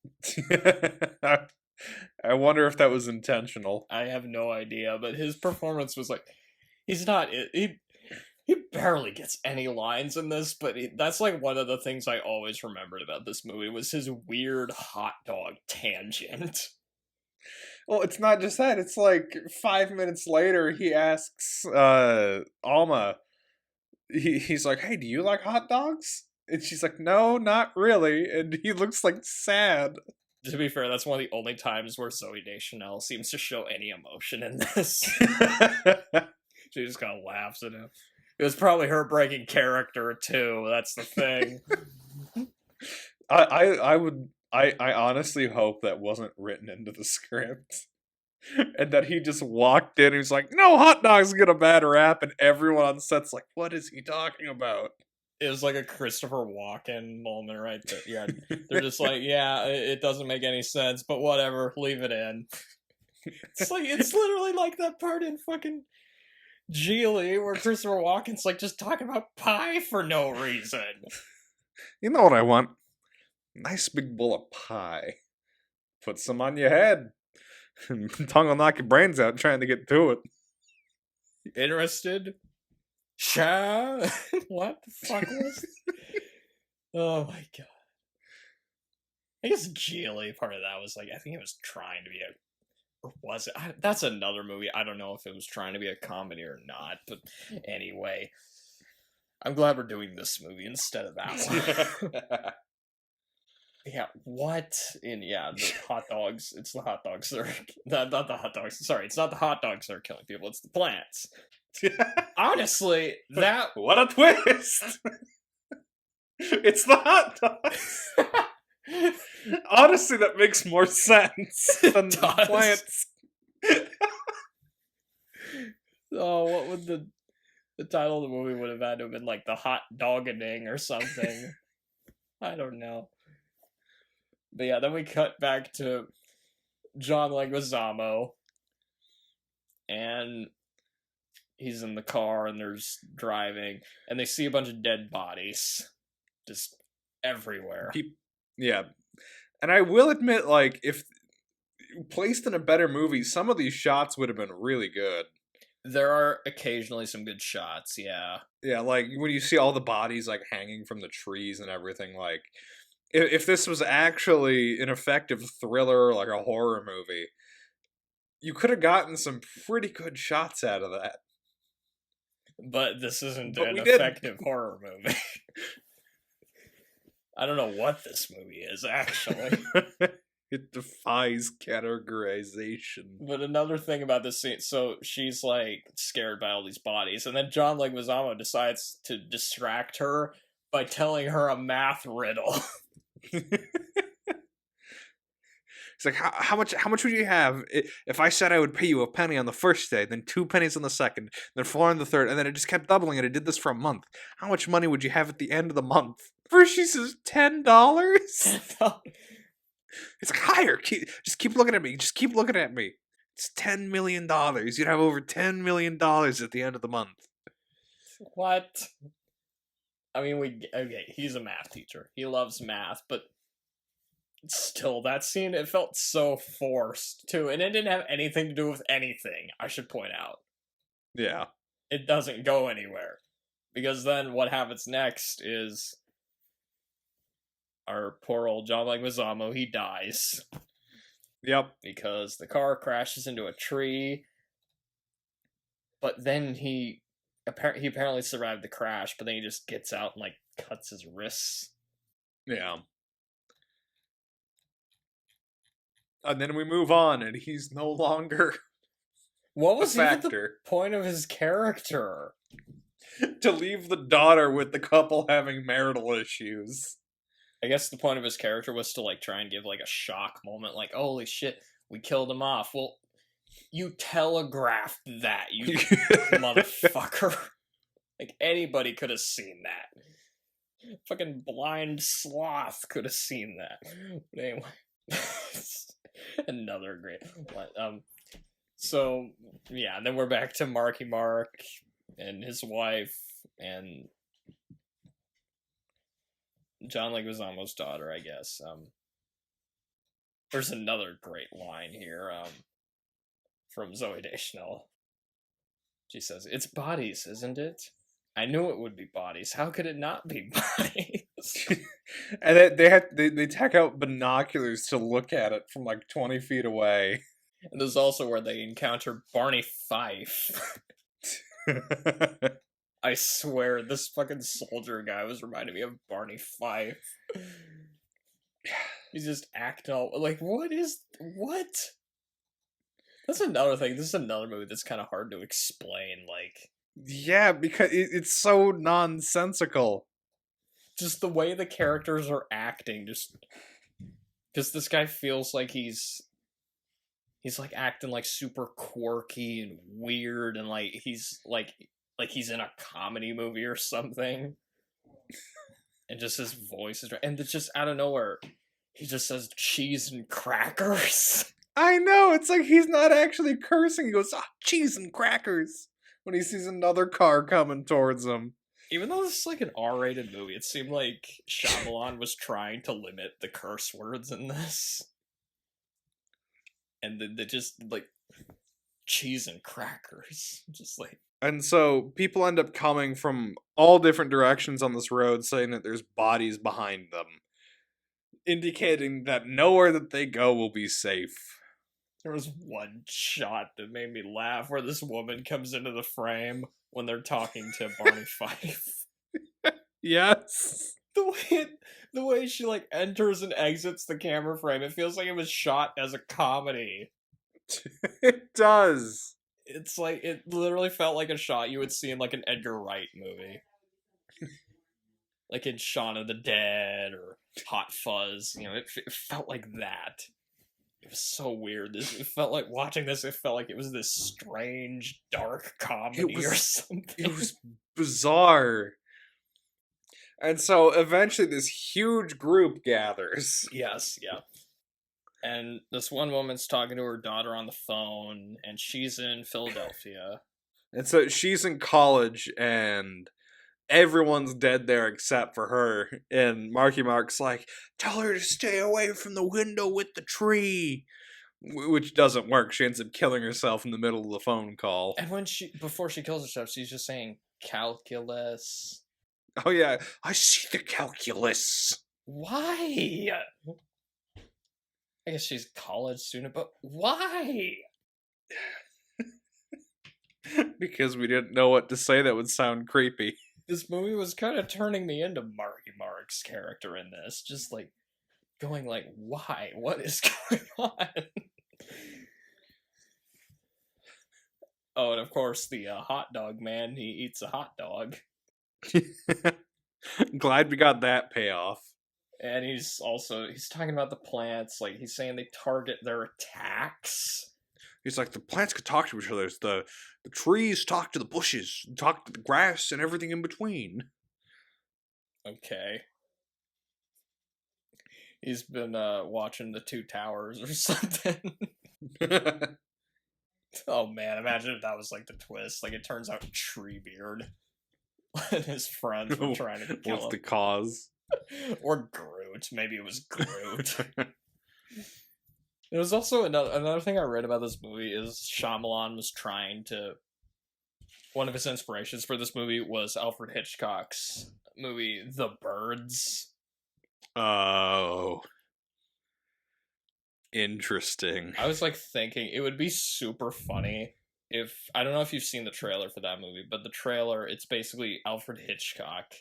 Speaker 3: I wonder if that was intentional.
Speaker 4: I have no idea, but his performance was like, he's not, he barely gets any lines in this, but that's like one of the things I always remembered about this movie was his weird hot dog tangent.
Speaker 3: Well, it's not just that. It's like 5 minutes later, he asks Alma, he's like, hey, do you like hot dogs? And she's like, no, not really. And he looks like sad.
Speaker 4: To be fair, that's one of the only times where Zooey Deschanel seems to show any emotion in this. She just kind of laughs at him. It was probably her breaking character, too. That's the thing.
Speaker 3: I honestly hope that wasn't written into the script. And that he just walked in and he's like, no hot dogs get a bad rap, and everyone on set's like, what is he talking about?
Speaker 4: It was like a Christopher Walken moment right there. Yeah, they're just like, yeah, it doesn't make any sense, but whatever, leave it in. It's like, it's literally like that part in fucking Geely where Christopher Walken's like just talking about pie for no reason.
Speaker 3: You know what I want? Nice big bowl of pie. Put some on your head. Tongue will knock your brains out trying to get to it.
Speaker 4: Interested? Sha? What the fuck was it? Oh my god. I guess Geely part of that was like, I think it was trying to be a, or was it? That's another movie. I don't know if it was trying to be a comedy or not, but anyway. I'm glad we're doing this movie instead of that one. Yeah, what? The hot dogs. It's the hot dogs that are... Not the hot dogs. Sorry, it's not the hot dogs that are killing people. It's the plants. Honestly, that...
Speaker 3: What a twist! It's the hot dogs! Honestly, that makes more sense than the plants.
Speaker 4: Oh, what would the title of the movie would have had to have been like the hot doggening or something. I don't know. But yeah, then we cut back to John Leguizamo, and he's in the car and there's driving, and they see a bunch of dead bodies just everywhere.
Speaker 3: Yeah. And I will admit, like, if placed in a better movie, some of these shots would have been really good.
Speaker 4: There are occasionally some good shots, yeah.
Speaker 3: Yeah, like, when you see all the bodies, like, hanging from the trees and everything, like, if this was actually an effective thriller, like a horror movie, you could have gotten some pretty good shots out of that.
Speaker 4: But this isn't an effective horror movie. I don't know what this movie is, actually.
Speaker 3: It defies categorization.
Speaker 4: But another thing about this scene, so she's like scared by all these bodies, and then John Leguizamo decides to distract her by telling her a math riddle.
Speaker 3: It's like, how much would you have if I said I would pay you a penny on the first day, then 2 pennies on the second, then 4 on the third, and then it just kept doubling, and it did this for a month. How much money would you have at the end of the month? First she says $10. It's like, higher. Just keep looking at me. Just keep looking at me. It's $10 million. You'd have over $10 million at the end of the month.
Speaker 4: What? I mean, he's a math teacher. He loves math, but still, that scene, it felt so forced, too. And it didn't have anything to do with anything, I should point out.
Speaker 3: Yeah.
Speaker 4: It doesn't go anywhere. Because then what happens next is our poor old John Leguizamo, he dies.
Speaker 3: Yep.
Speaker 4: Because the car crashes into a tree. But then he apparently survived the crash, but then he just gets out and, like, cuts his wrists.
Speaker 3: Yeah. And then we move on, and he's no longer
Speaker 4: what was
Speaker 3: a
Speaker 4: even
Speaker 3: factor.
Speaker 4: The point of his character?
Speaker 3: To leave the daughter with the couple having marital issues.
Speaker 4: I guess the point of his character was to, like, try and give, like, a shock moment, like, holy shit, we killed him off. Well, you telegraphed that, you motherfucker. Like, anybody could have seen that. Fucking blind sloth could have seen that. But anyway. Another great one. So, yeah, and then we're back to Marky Mark and his wife and John Leguizamo's daughter, I guess. There's another great line here from Zooey Deschanel. She says, "It's bodies, isn't it? I knew it would be bodies. How could it not be bodies?"
Speaker 3: And they take out binoculars to look at it from like 20 feet away.
Speaker 4: And there's also where they encounter Barney Fife. I swear, this fucking soldier guy was reminding me of Barney Fife. He's just acting all like, what? That's another thing. This is another movie that's kind of hard to explain. Like,
Speaker 3: yeah, because it's so nonsensical.
Speaker 4: just the way the characters are acting, just because this guy feels like he's like acting like super quirky and weird, and like he's he's in a comedy movie or something, and just his voice is, and it's just out of nowhere, he just says cheese and crackers.
Speaker 3: I know, it's like he's not actually cursing. He goes, cheese and crackers, when he sees another car coming towards him.
Speaker 4: Even though this is like an R-rated movie, it seemed like Shyamalan was trying to limit the curse words in this. And they just, like, cheese and crackers. Just like...
Speaker 3: And so people end up coming from all different directions on this road, saying that there's bodies behind them, indicating that nowhere that they go will be safe.
Speaker 4: There was one shot that made me laugh where this woman comes into the frame when they're talking to Barney Fife.
Speaker 3: Yes.
Speaker 4: The way she like enters and exits the camera frame, it feels like it was shot as a comedy.
Speaker 3: It does.
Speaker 4: It's like, it literally felt like a shot you would see in like an Edgar Wright movie. Like in Shaun of the Dead or Hot Fuzz, you know, it felt like that. It was so weird. It felt like, watching this, it felt like it was this strange, dark comedy or something.
Speaker 3: It was bizarre. And so eventually this huge group gathers.
Speaker 4: Yes, yeah. And this one woman's talking to her daughter on the phone, and she's in Philadelphia.
Speaker 3: And so she's in college, and everyone's dead there except for her. And Marky Mark's like, tell her to stay away from the window with the tree. Which doesn't work. She ends up killing herself in the middle of the phone call.
Speaker 4: And before she kills herself, she's just saying, calculus.
Speaker 3: Oh yeah, I see the calculus.
Speaker 4: Why? I guess she's a college student, but why?
Speaker 3: Because we didn't know what to say that would sound creepy.
Speaker 4: This movie was kind of turning me into Marky Mark's character in this. Just like, going like, why? What is going on? Oh, and of course the hot dog man, he eats a hot dog.
Speaker 3: Glad we got that payoff.
Speaker 4: And he's talking about the plants, like he's saying they target their attacks.
Speaker 3: He's like, the plants could talk to each other. The trees talk to the bushes, talk to the grass, and everything in between.
Speaker 4: Okay. He's been watching the Two Towers or something. Oh man, imagine if that was like the twist. Like, it turns out Treebeard and his friends were trying to kill him.
Speaker 3: What's the cause?
Speaker 4: Or Groot. Maybe it was Groot. There was also another thing I read about this movie is Shyamalan was trying to... One of his inspirations for this movie was Alfred Hitchcock's movie The Birds.
Speaker 3: Oh. Interesting.
Speaker 4: I was like thinking it would be super funny if... I don't know if you've seen the trailer for that movie, but the trailer, it's basically Alfred Hitchcock.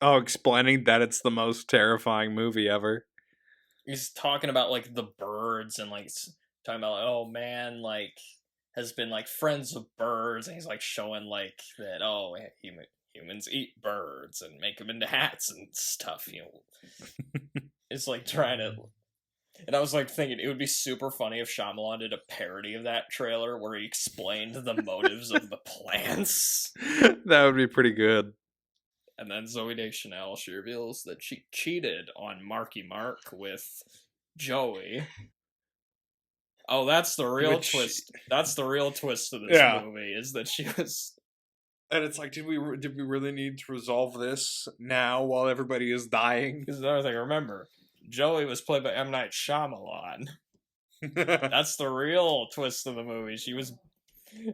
Speaker 3: Oh, explaining that it's the most terrifying movie ever.
Speaker 4: He's talking about like the birds and like talking about like, oh man, like has been like friends of birds, and he's like showing like that, oh, humans eat birds and make them into hats and stuff, you know. It's like trying to... And I was like thinking it would be super funny if Shyamalan did a parody of that trailer where he explained the motives of the plants.
Speaker 3: That would be pretty good.
Speaker 4: And then Zooey Deschanel, she reveals that she cheated on Marky Mark with Joey. Oh, that's the real twist. That's the real twist of this movie, is that she was...
Speaker 3: And it's like, did we really need to resolve this now while everybody is dying?
Speaker 4: Because another thing, remember, Joey was played by M. Night Shyamalan. That's the real twist of the movie.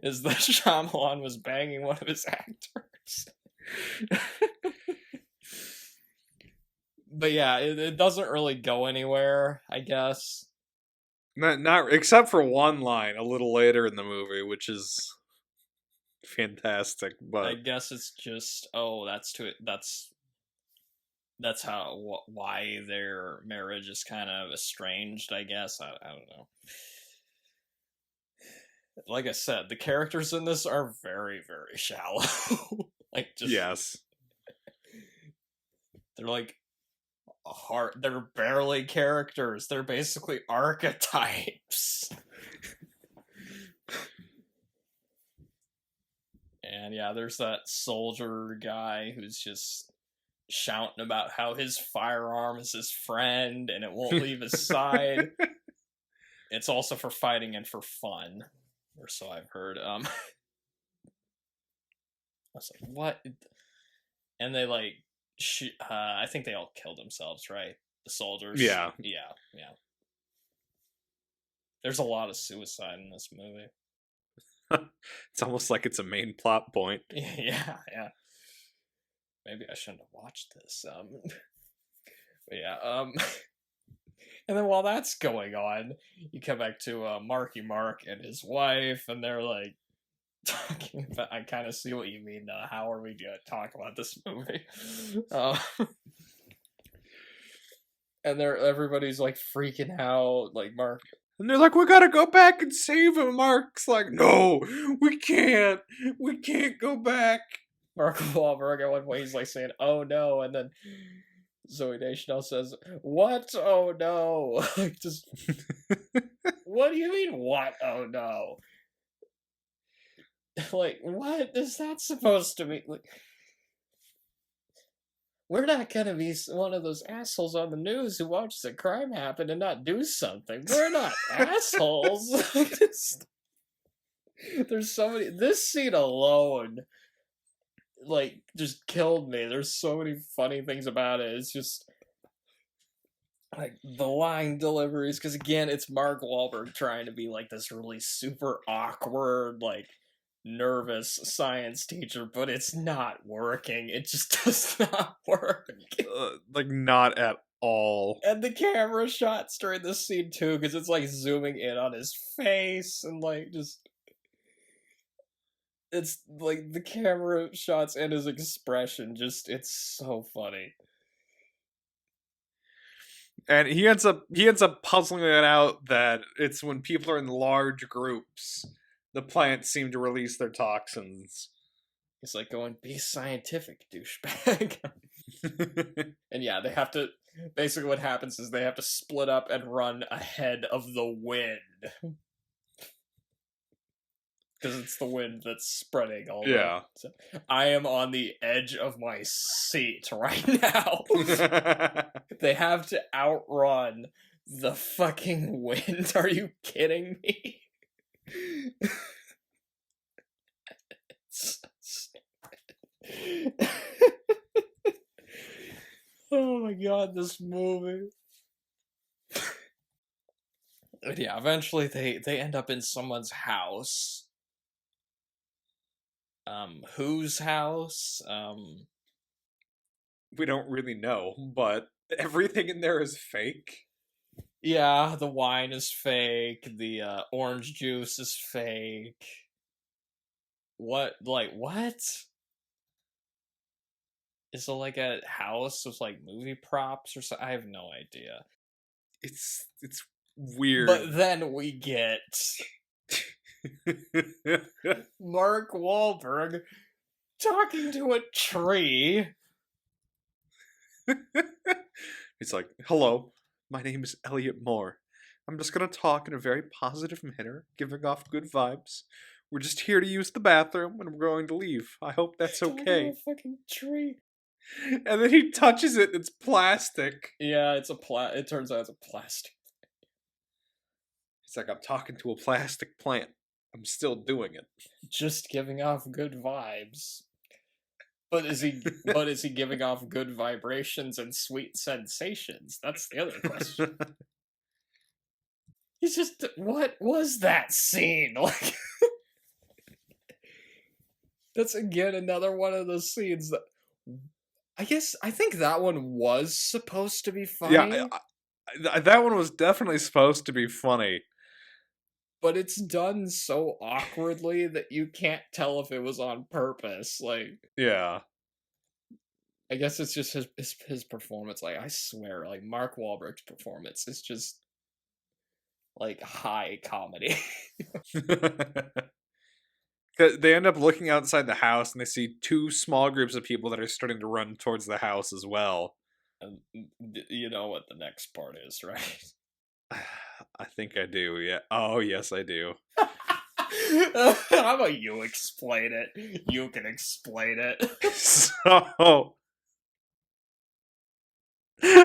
Speaker 4: Is that Shyamalan was banging one of his actors. But yeah, it doesn't really go anywhere, I guess.
Speaker 3: Not except for one line a little later in the movie, which is fantastic. But
Speaker 4: I guess it's just, that's why their marriage is kind of estranged, I guess. I don't know. Like I said, the characters in this are very, very shallow. Like, just...
Speaker 3: Yes.
Speaker 4: They're like they're barely characters. They're basically archetypes. And yeah, there's that soldier guy who's just shouting about how his firearm is his friend and it won't leave his side. It's also for fighting and for fun, or so I've heard. I was like, what? And they like, I think they all killed themselves, right? The soldiers.
Speaker 3: Yeah.
Speaker 4: There's a lot of suicide in this movie.
Speaker 3: It's almost like it's a main plot point.
Speaker 4: Yeah. Maybe I shouldn't have watched this. But yeah. And then while that's going on, you come back to Marky Mark and his wife, and they're like talking about. I kind of see what you mean. How are we gonna talk about this movie? And everybody's like freaking out, like Mark.
Speaker 3: And they're like, we gotta go back and save him. Mark's like, no, we can't. We can't go back.
Speaker 4: Mark Wahlberg at one point, he's like saying, oh no, and then Zoe Deschanel says, what? Oh no. Like, just, what do you mean, what? Oh no. Like, what is that supposed to mean? Like, we're not gonna be one of those assholes on the news who watches a crime happen and not do something. We're not assholes. There's so many. This scene alone, like, just killed me. There's so many funny things about it. It's just like the line deliveries, because again, it's Mark Wahlberg trying to be like this really super awkward, like, nervous science teacher, but it's not working. It just does not work.
Speaker 3: Like, not at all.
Speaker 4: And the camera shots during this scene too, because it's like zooming in on his face and like just, it's like the camera shots and his expression, just, it's so funny.
Speaker 3: And he ends up puzzling it out that it's when people are in large groups, the plants seem to release their toxins.
Speaker 4: It's like going, be scientific, douchebag. And yeah, they have to, basically what happens is they have to split up and run ahead of the wind. Because it's the wind that's spreading all over.
Speaker 3: Yeah.
Speaker 4: So, I am on the edge of my seat right now. They have to outrun the fucking wind. Are you kidding me? Oh my god, this movie. But yeah, eventually they end up in someone's house. Whose house?
Speaker 3: We don't really know, but everything in there is fake.
Speaker 4: Yeah, the wine is fake, the orange juice is fake. What? Is it like a house with like movie props or something? I have no idea.
Speaker 3: It's weird.
Speaker 4: But then we get Mark Wahlberg talking to a tree.
Speaker 3: It's like, hello, my name is Elliot Moore. I'm just gonna talk in a very positive manner, giving off good vibes. We're just here to use the bathroom and we're going to leave. I hope that's okay.
Speaker 4: A fucking tree.
Speaker 3: And then he touches it, it's plastic.
Speaker 4: Yeah, it turns out it's a plastic.
Speaker 3: It's like, I'm talking to a plastic plant. I'm still doing it.
Speaker 4: Just giving off good vibes. But is he giving off good vibrations and sweet sensations? That's the other question. He's just, what was that scene? Like, that's again another one of those scenes that I think that one was supposed to be funny.
Speaker 3: Yeah, that one was definitely supposed to be funny.
Speaker 4: But it's done so awkwardly that you can't tell if it was on purpose. Like,
Speaker 3: yeah.
Speaker 4: I guess it's just his performance. Like, I swear, like, Mark Wahlberg's performance is just, like, high comedy.
Speaker 3: They end up looking outside the house and they see two small groups of people that are starting to run towards the house as well.
Speaker 4: You know what the next part is, right?
Speaker 3: I think I do, yeah. Oh, yes, I do.
Speaker 4: How about you explain it? You can explain it.
Speaker 3: So...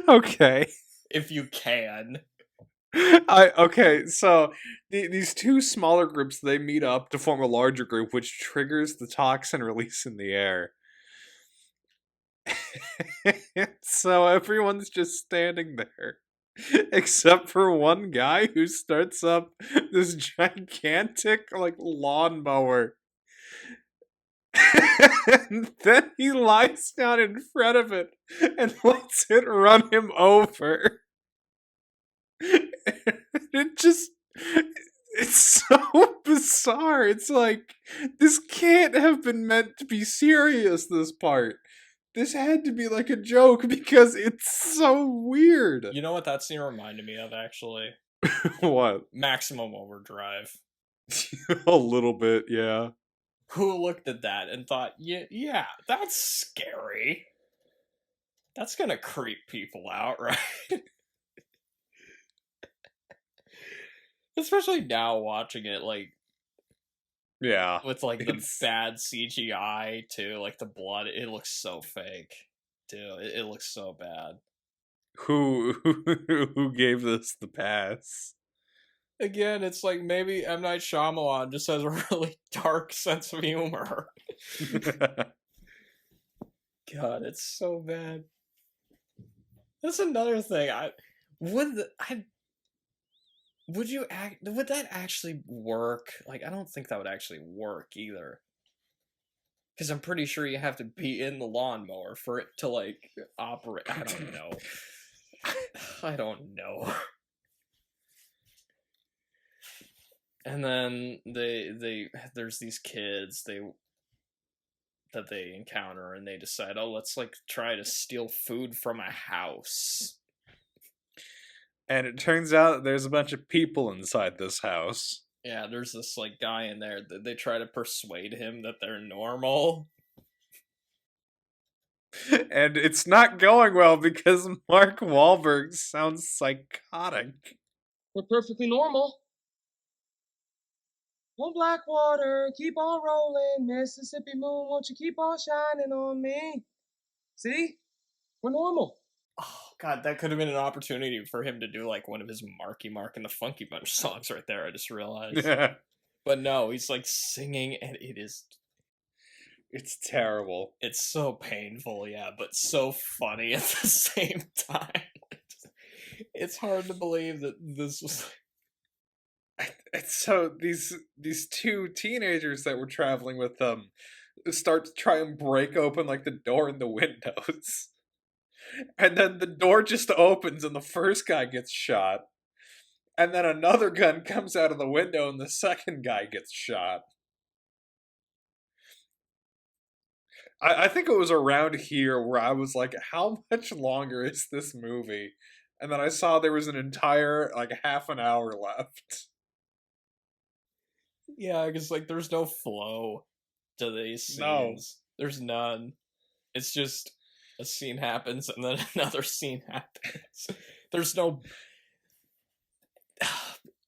Speaker 3: Okay.
Speaker 4: If you can.
Speaker 3: Okay, so these two smaller groups, they meet up to form a larger group, which triggers the toxin release in the air. So everyone's just standing there, except for one guy who starts up this gigantic, like, lawnmower. And then he lies down in front of it and lets it run him over. It just... It's so bizarre. It's like, this can't have been meant to be serious, this part. This had to be like a joke because it's so weird.
Speaker 4: You know what that scene reminded me of, actually?
Speaker 3: What?
Speaker 4: Maximum Overdrive.
Speaker 3: A little bit, yeah.
Speaker 4: Who looked at that and thought, yeah, that's scary. That's gonna creep people out, right? Especially now watching it, like,
Speaker 3: Yeah.
Speaker 4: with, like, the bad CGI, too. Like, the blood, it looks so fake, too. It looks so bad.
Speaker 3: Who gave this the pass?
Speaker 4: Again, it's like maybe M. Night Shyamalan just has a really dark sense of humor. God, it's so bad. That's another thing. Would that actually work? Like, I don't think that would actually work either. Because I'm pretty sure you have to be in the lawnmower for it to, like, operate. I don't know. I don't know. And then there's these kids that they encounter, and they decide, oh, let's, like, try to steal food from a house.
Speaker 3: And it turns out there's a bunch of people inside this house.
Speaker 4: Yeah, there's this, like, guy in there that they try to persuade him that they're normal.
Speaker 3: And it's not going well because Mark Wahlberg sounds psychotic.
Speaker 8: We're perfectly normal. On Blackwater, keep on rolling, Mississippi moon, won't you keep on shining on me? See? We're normal.
Speaker 4: Oh, God, that could have been an opportunity for him to do, like, one of his Marky Mark and the Funky Bunch songs right there, I just realized. But no, he's, like, singing, and it's
Speaker 3: terrible.
Speaker 4: It's so painful, yeah, but so funny at the same time. It's hard to believe that this was...
Speaker 3: So these two teenagers that were traveling with them start to try and break open, like, the door and the windows. And then the door just opens and the first guy gets shot. And then another gun comes out of the window and the second guy gets shot. I think it was around here where I was like, how much longer is this movie? And then I saw there was an entire, like, half an hour left.
Speaker 4: Yeah, because, like, there's no flow to these scenes.
Speaker 3: No.
Speaker 4: There's none. It's just a scene happens and then another scene happens. There's no...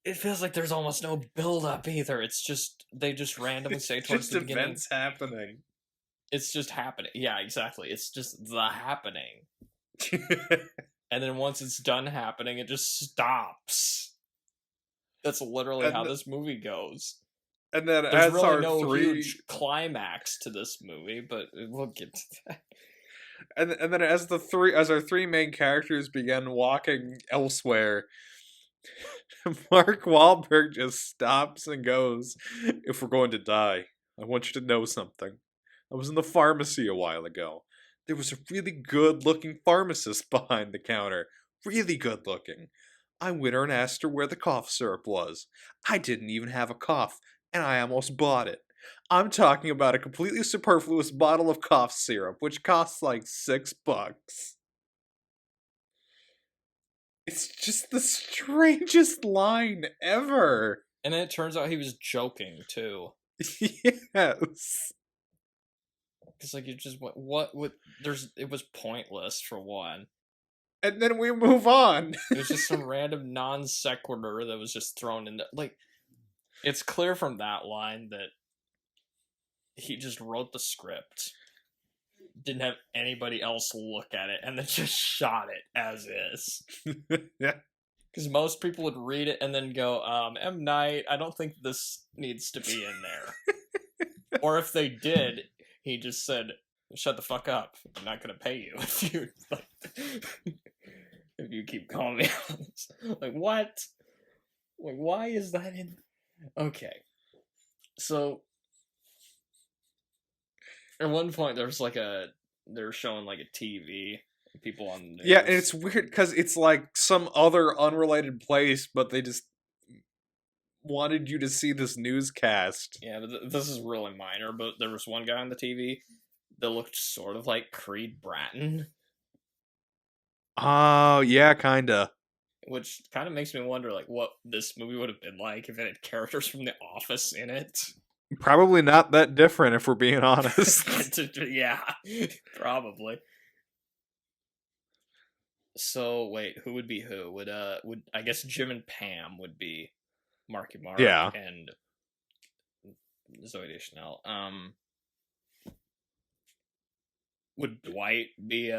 Speaker 4: It feels like there's almost no build-up either. It's just... They just randomly say towards the beginning...
Speaker 3: It's just events happening.
Speaker 4: It's just happening. Yeah, exactly. It's just the happening. And then once it's done happening, it just stops. That's literally how this movie goes.
Speaker 3: And then
Speaker 4: There's
Speaker 3: as
Speaker 4: really
Speaker 3: our
Speaker 4: no
Speaker 3: three...
Speaker 4: huge climax to this movie, but we'll get to that.
Speaker 3: And then as our three main characters begin walking elsewhere, Mark Wahlberg just stops and goes, "If we're going to die, I want you to know something. I was in the pharmacy a while ago. There was a really good-looking pharmacist behind the counter. Really good-looking. I went her and asked her where the cough syrup was. I didn't even have a cough, and I almost bought it. I'm talking about a completely superfluous bottle of cough syrup, which costs like $6. It's just the strangest line ever.
Speaker 4: And then it turns out he was joking, too.
Speaker 3: Yes.
Speaker 4: Because, like, you just... it was pointless, for one.
Speaker 3: And then we move on.
Speaker 4: It was just some random non sequitur that was just thrown in. Like, it's clear from that line that he just wrote the script, didn't have anybody else look at it, and then just shot it as is.
Speaker 3: Yeah.
Speaker 4: Because most people would read it and then go, M. Night, I don't think this needs to be in there. Or if they did, he just said, shut the fuck up. I'm not going to pay you if you if you keep calling me on this. Like, what? Like, why is that in... Okay. So, at one point, there's like they're showing like a TV, people on the news.
Speaker 3: Yeah, and it's weird because it's like some other unrelated place, but they just wanted you to see this newscast.
Speaker 4: Yeah, but this is really minor, but there was one guy on the TV that looked sort of like Creed Bratton.
Speaker 3: Oh, yeah, kinda.
Speaker 4: Which kind of makes me wonder, like, what this movie would have been like if it had characters from The Office in it.
Speaker 3: Probably not that different, if we're being honest.
Speaker 4: Yeah, probably. So, wait, who would be who? Would I guess Jim and Pam would be Marky Mark
Speaker 3: Yeah.
Speaker 4: and Zoe Deschanel. Would Dwight be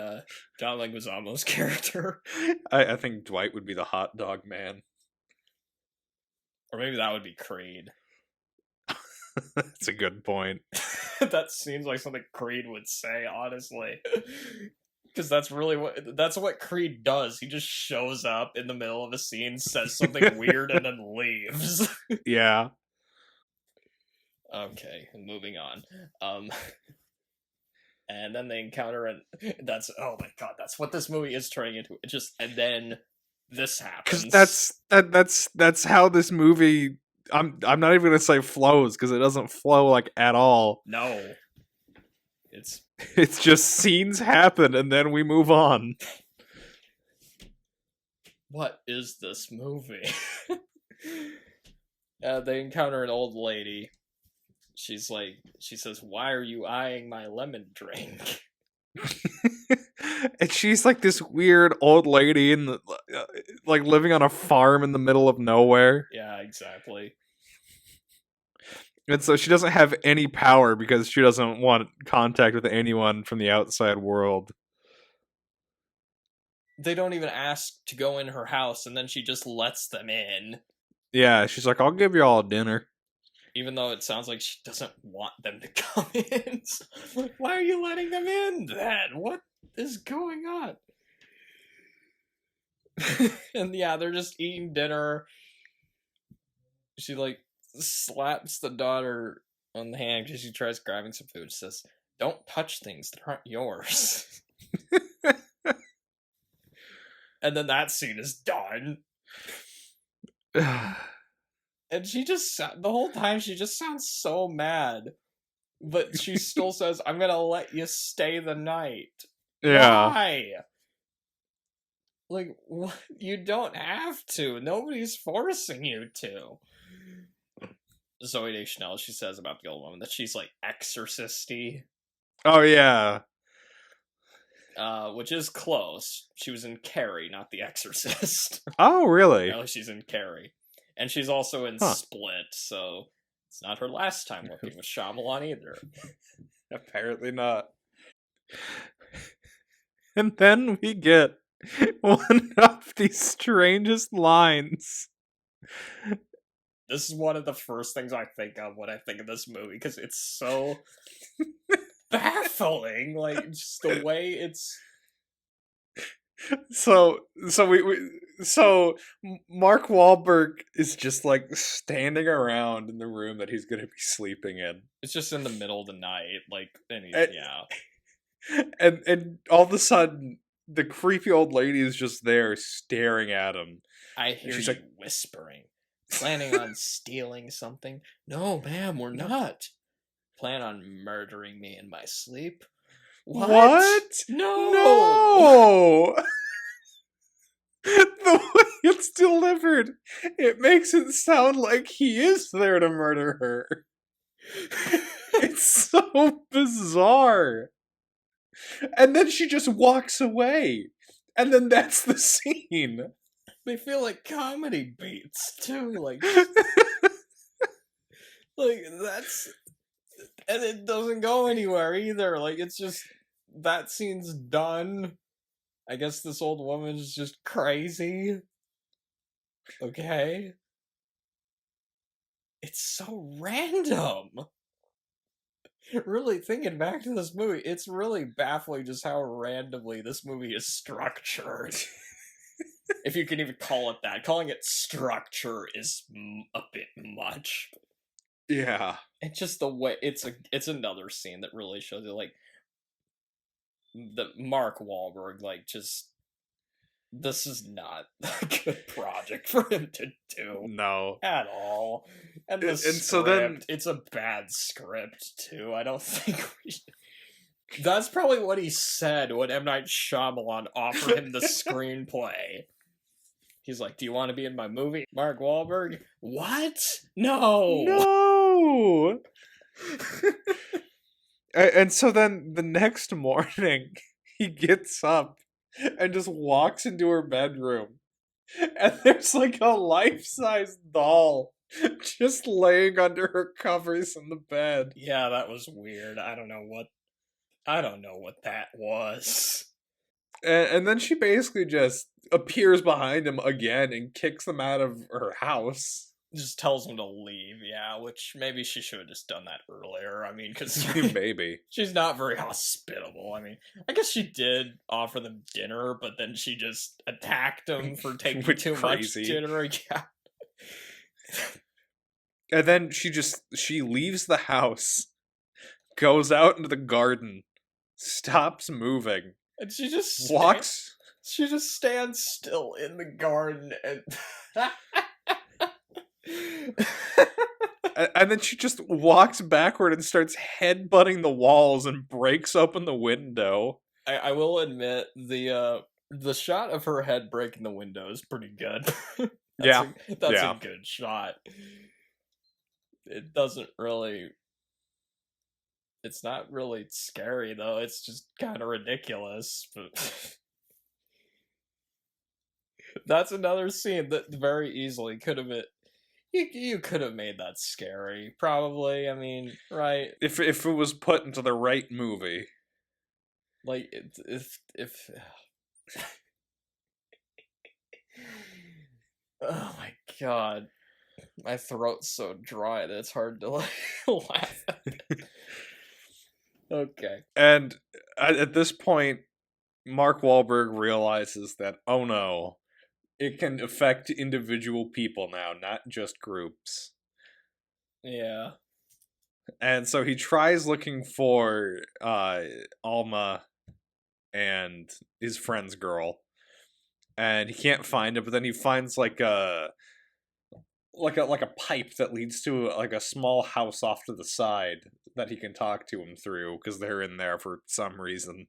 Speaker 4: John Leguizamo's character?
Speaker 3: I think Dwight would be the hot dog man.
Speaker 4: Or maybe that would be Creed.
Speaker 3: That's a good point.
Speaker 4: That seems like something Creed would say, honestly. Because that's what Creed does. He just shows up in the middle of a scene, says something weird, and then leaves.
Speaker 3: Yeah.
Speaker 4: Okay, moving on. And then they encounter oh my god, that's what this movie is turning into. And then this happens.
Speaker 3: Because that's how this movie. I'm not even gonna say flows because it doesn't flow like at all.
Speaker 4: No,
Speaker 3: it's just scenes happen and then we move on.
Speaker 4: What is this movie? They encounter an old lady. She says, "Why are you eyeing my lemon drink?"
Speaker 3: And she's like this weird old lady in the like living on a farm in the middle of nowhere.
Speaker 4: Yeah, exactly.
Speaker 3: And so she doesn't have any power because she doesn't want contact with anyone from the outside world.
Speaker 4: They don't even ask to go in her house, and then she just lets them in.
Speaker 3: Yeah, she's like, "I'll give you all dinner."
Speaker 4: Even though it sounds like she doesn't want them to come in. Like, why are you letting them in then? What is going on? And yeah, they're just eating dinner. She like slaps the daughter on the hand because she tries grabbing some food. She says, "Don't touch things that aren't yours." And then that scene is done. And she just, the whole time, she just sounds so mad. But she still says, "I'm gonna let you stay the night."
Speaker 3: Yeah.
Speaker 4: Why? Like, what? You don't have to. Nobody's forcing you to. Zoe Deschanel, she says about the old woman that she's, like, exorcist-y.
Speaker 3: Oh, yeah.
Speaker 4: Which is close. She was in Carrie, not The Exorcist.
Speaker 3: Oh, really?
Speaker 4: No, she's in Carrie. And she's also in Split, so it's not her last time working with Shyamalan either.
Speaker 3: Apparently not. And then we get one of the strangest lines.
Speaker 4: This is one of the first things I think of when I think of this movie, because it's so baffling. Like, just the way it's...
Speaker 3: So Mark Wahlberg is just like standing around in the room that he's gonna be sleeping in.
Speaker 4: It's just in the middle of the night, like, yeah.
Speaker 3: And all of a sudden, the creepy old lady is just there staring at him.
Speaker 4: I hear
Speaker 3: she's
Speaker 4: you
Speaker 3: like
Speaker 4: whispering. Planning on stealing something? No, ma'am, we're not. Plan on murdering me in my sleep?
Speaker 3: What?
Speaker 4: No!
Speaker 3: The way it's delivered, it makes it sound like he is there to murder her. It's so bizarre. And then she just walks away. And then that's the scene.
Speaker 4: They feel like comedy beats too, like that's, and it doesn't go anywhere either. Like it's just that scene's done. I guess this old woman's just crazy. Okay. It's so random. Really thinking back to this movie, it's really baffling just how randomly this movie is structured. If you can even call it that. Calling it structure is a bit much.
Speaker 3: Yeah.
Speaker 4: And just the way it's another scene that really shows you like the Mark Wahlberg, like just this is not a good project for him to do.
Speaker 3: No.
Speaker 4: At all. And the script,
Speaker 3: so then
Speaker 4: it's a bad script too. I don't think we should... That's probably what he said when M. Night Shyamalan offered him the screenplay. He's like, "Do you want to be in my movie?" Mark Wahlberg? What? No!
Speaker 3: No! And so then the next morning, he gets up and just walks into her bedroom. And there's like a life-size doll just laying under her covers in the bed.
Speaker 4: Yeah, that was weird. I don't know what that was.
Speaker 3: And then she basically just appears behind him again and kicks him out of her house.
Speaker 4: Just tells him to leave, yeah, which maybe she should have just done that earlier. I mean, because
Speaker 3: maybe.
Speaker 4: She's not very hospitable. I mean, I guess she did offer them dinner, but then she just attacked them for taking too much dinner. Yeah.
Speaker 3: And then she leaves the house, goes out into the garden, stops moving,
Speaker 4: and she just
Speaker 3: walks.
Speaker 4: She just stands still in the garden and.
Speaker 3: And then she just walks backward and starts headbutting the walls and breaks open the window.
Speaker 4: I will admit the shot of her head breaking the window is pretty good. That's a good shot. It doesn't really. It's not really scary though. It's just kind of ridiculous. But that's another scene that very easily could have been. You could have made that scary, probably. I mean, right?
Speaker 3: If it was put into the right movie,
Speaker 4: like if oh my god, my throat's so dry that it's hard to like laugh at it. Okay,
Speaker 3: and at this point, Mark Wahlberg realizes that oh no. It can affect individual people now, not just groups.
Speaker 4: Yeah.
Speaker 3: And so he tries looking for Alma and his friend's girl. And he can't find it, but then he finds like a pipe that leads to like a small house off to the side that he can talk to him through because they're in there for some reason.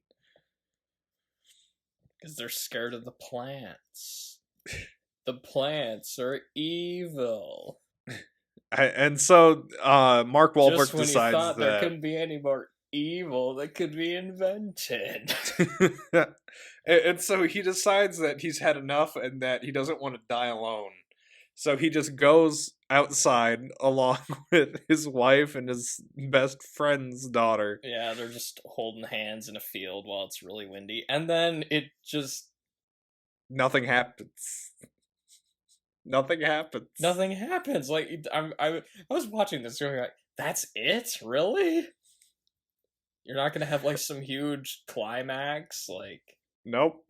Speaker 4: Because they're scared of the plants. The plants are evil.
Speaker 3: And so Mark Wahlberg
Speaker 4: just when
Speaker 3: decides
Speaker 4: you thought
Speaker 3: that
Speaker 4: there couldn't be any more evil that could be invented.
Speaker 3: and so he decides that he's had enough and that he doesn't want to die alone. So he just goes outside along with his wife and his best friend's daughter.
Speaker 4: Yeah, they're just holding hands in a field while it's really windy. And then it just...
Speaker 3: Nothing happens. Nothing happens.
Speaker 4: Nothing happens. Like, I was watching this going like, that's it? Really? You're not gonna have, like, some huge climax? Like...
Speaker 3: Nope.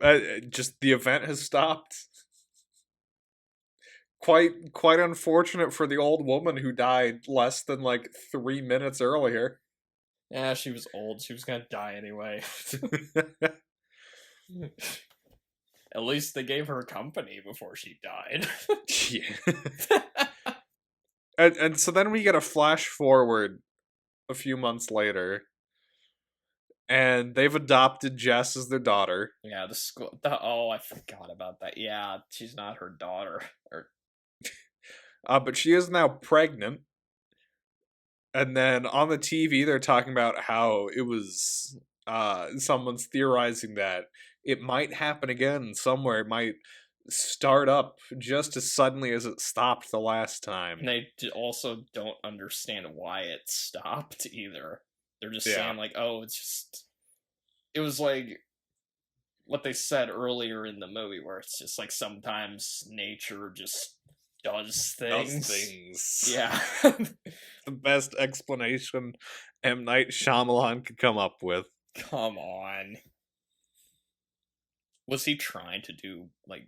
Speaker 3: Just the event has stopped. Quite unfortunate for the old woman who died less than, like, 3 minutes earlier.
Speaker 4: Yeah, she was old. She was gonna die anyway. At least they gave her company before she died.
Speaker 3: Yeah. and so then we get a flash forward a few months later. And they've adopted Jess as their daughter.
Speaker 4: Yeah, the school... Oh, I forgot about that. Yeah, she's not her daughter.
Speaker 3: But she is now pregnant. And then on the TV, they're talking about how it was... someone's theorizing that it might happen again somewhere. It might start up just as suddenly as it stopped the last time.
Speaker 4: And they also don't understand why it stopped either. They're just
Speaker 3: Yeah.
Speaker 4: saying like, oh, it was like what they said earlier in the movie, where it's just like sometimes nature just does things. Yeah.
Speaker 3: The best explanation M. Night Shyamalan could come up with.
Speaker 4: Come on. Was he trying to do like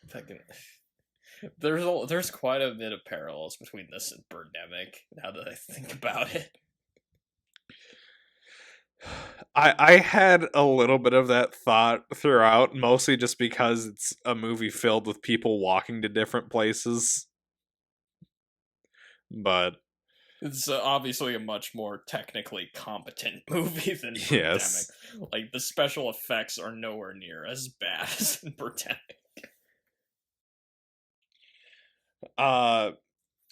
Speaker 4: fucking? There's quite a bit of parallels between this and Birdemic, now that I think about it.
Speaker 3: I had a little bit of that thought throughout, mostly just because it's a movie filled with people walking to different places. But
Speaker 4: it's obviously a much more technically competent movie than Birdemic.
Speaker 3: Yes.
Speaker 4: Like, the special effects are nowhere near as bad as in Birdemic.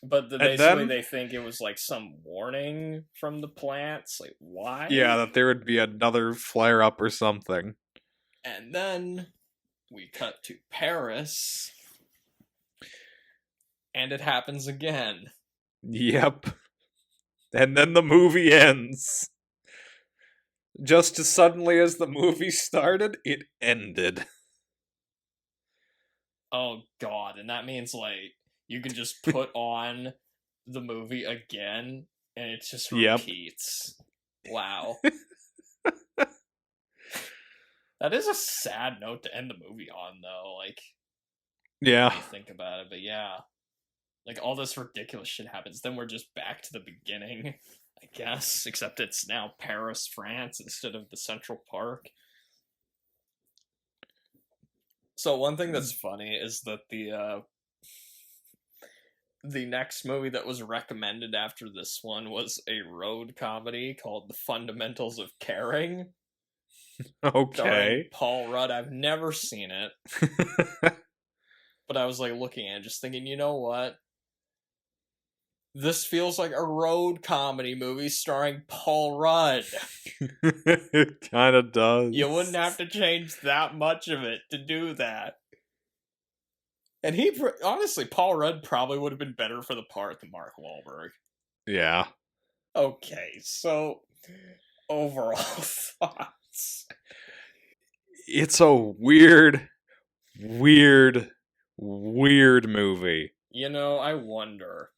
Speaker 4: But basically they think it was like some warning from the plants. Like, why?
Speaker 3: Yeah, that there would be another flare up or something.
Speaker 4: And then we cut to Paris. And it happens again.
Speaker 3: Yep. And then the movie ends. Just as suddenly as the movie started, it ended.
Speaker 4: Oh god, and that means like you can just put on the movie again and it just repeats. Yep. Wow. That is a sad note to end the movie on, though. Like,
Speaker 3: yeah,
Speaker 4: when you think about it, but yeah, like all this ridiculous shit happens. Then we're just back to the beginning, I guess. Except it's now Paris, France, instead of the Central Park. So one thing that's funny is that the next movie that was recommended after this one was a road comedy called The Fundamentals of Caring.
Speaker 3: Okay.
Speaker 4: Starring Paul Rudd. I've never seen it. But I was like looking at it, just thinking, you know what? This feels like a road comedy movie starring Paul Rudd.
Speaker 3: It kind of does.
Speaker 4: You wouldn't have to change that much of it to do that. And honestly, Paul Rudd probably would have been better for the part than Mark Wahlberg.
Speaker 3: Yeah.
Speaker 4: Okay, so overall thoughts.
Speaker 3: It's a weird movie.
Speaker 4: You know, I wonder.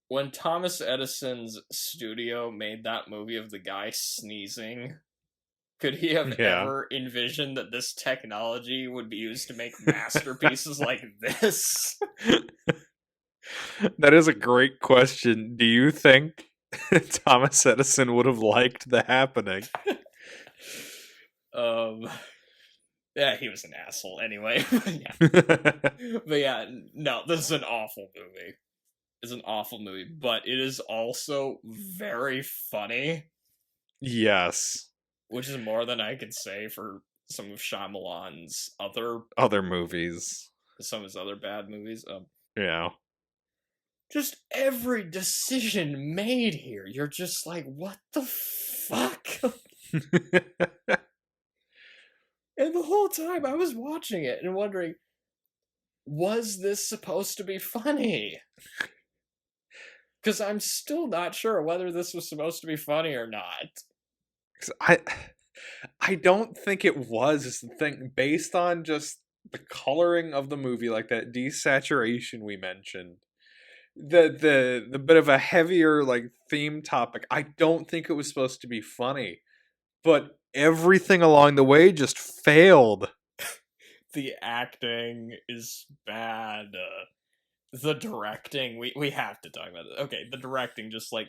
Speaker 4: When Thomas Edison's studio made that movie of the guy sneezing, could he have ever envisioned that this technology would be used to make masterpieces like this?
Speaker 3: That is a great question. Do you think Thomas Edison would have liked The Happening?
Speaker 4: Yeah, he was an asshole anyway. But yeah, no, this is an awful movie. It's an awful movie, but it is also very funny.
Speaker 3: Yes.
Speaker 4: Which is more than I could say for some of Shyamalan's
Speaker 3: other movies.
Speaker 4: Some of his other bad movies.
Speaker 3: Yeah.
Speaker 4: Just every decision made here, you're just like, what the fuck? And the whole time I was watching it and wondering, was this supposed to be funny? Because I'm still not sure whether this was supposed to be funny or not.
Speaker 3: I don't think it was, is the thing. Based on just the coloring of the movie, like that desaturation we mentioned, the bit of a heavier like theme topic, I don't think it was supposed to be funny. But everything along the way just failed.
Speaker 4: The acting is bad. The directing, we have to talk about it. Okay, the directing, just like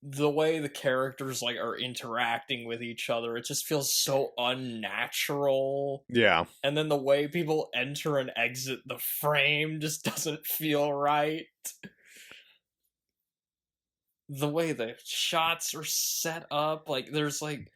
Speaker 4: the way the characters like are interacting with each other, it just feels so unnatural.
Speaker 3: Yeah.
Speaker 4: And then the way people enter and exit the frame just doesn't feel right. The way the shots are set up, like there's like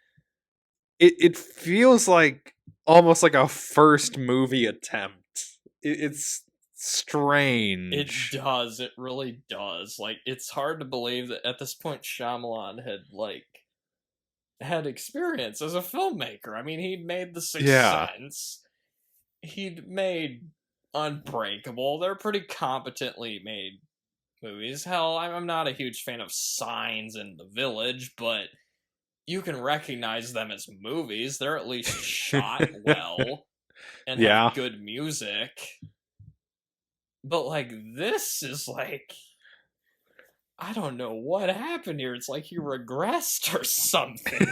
Speaker 3: it feels like almost like a first movie attempt. It's strange.
Speaker 4: It does. It really does. Like, it's hard to believe that at this point Shyamalan had, like, had experience as a filmmaker. I mean, he'd made The Sixth
Speaker 3: Yeah.
Speaker 4: Sense. He'd made Unbreakable. They're pretty competently made movies. Hell, I'm not a huge fan of Signs and The Village, but you can recognize them as movies. They're at least shot well and have good music. But, like, this is like... I don't know what happened here. It's like he regressed or something.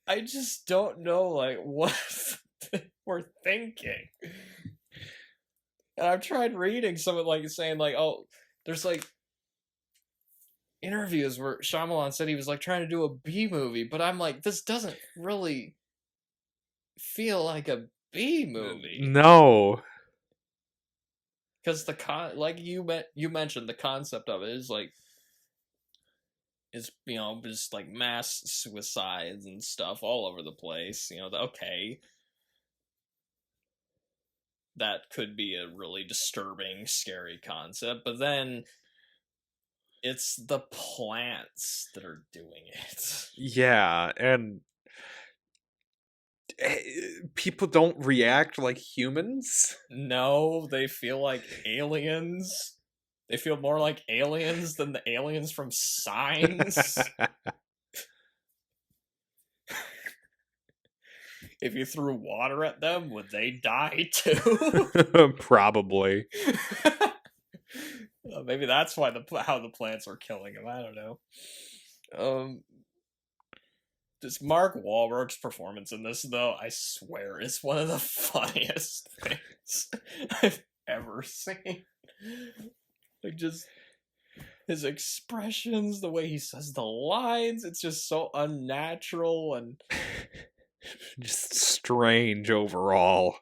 Speaker 4: I just don't know, like, what we're thinking. And I've tried reading some of, like, saying, like, oh, there's, like, interviews where Shyamalan said he was, like, trying to do a B movie, but I'm like, this doesn't really feel like a B movie.
Speaker 3: No.
Speaker 4: Because like you mentioned, the concept of it is like, is, you know, just like mass suicides and stuff all over the place. You know, okay, that could be a really disturbing, scary concept, but then it's the plants that are doing it.
Speaker 3: Yeah, and people don't react like humans.
Speaker 4: No, they feel like aliens. They feel more like aliens than the aliens from Signs. If you threw water at them, would they die too?
Speaker 3: Probably.
Speaker 4: Maybe that's why how the plants are killing them. I don't know. Just Mark Wahlberg's performance in this, though, I swear, is one of the funniest things I've ever seen. Like, just his expressions, the way he says the lines, it's just so unnatural and
Speaker 3: just strange overall.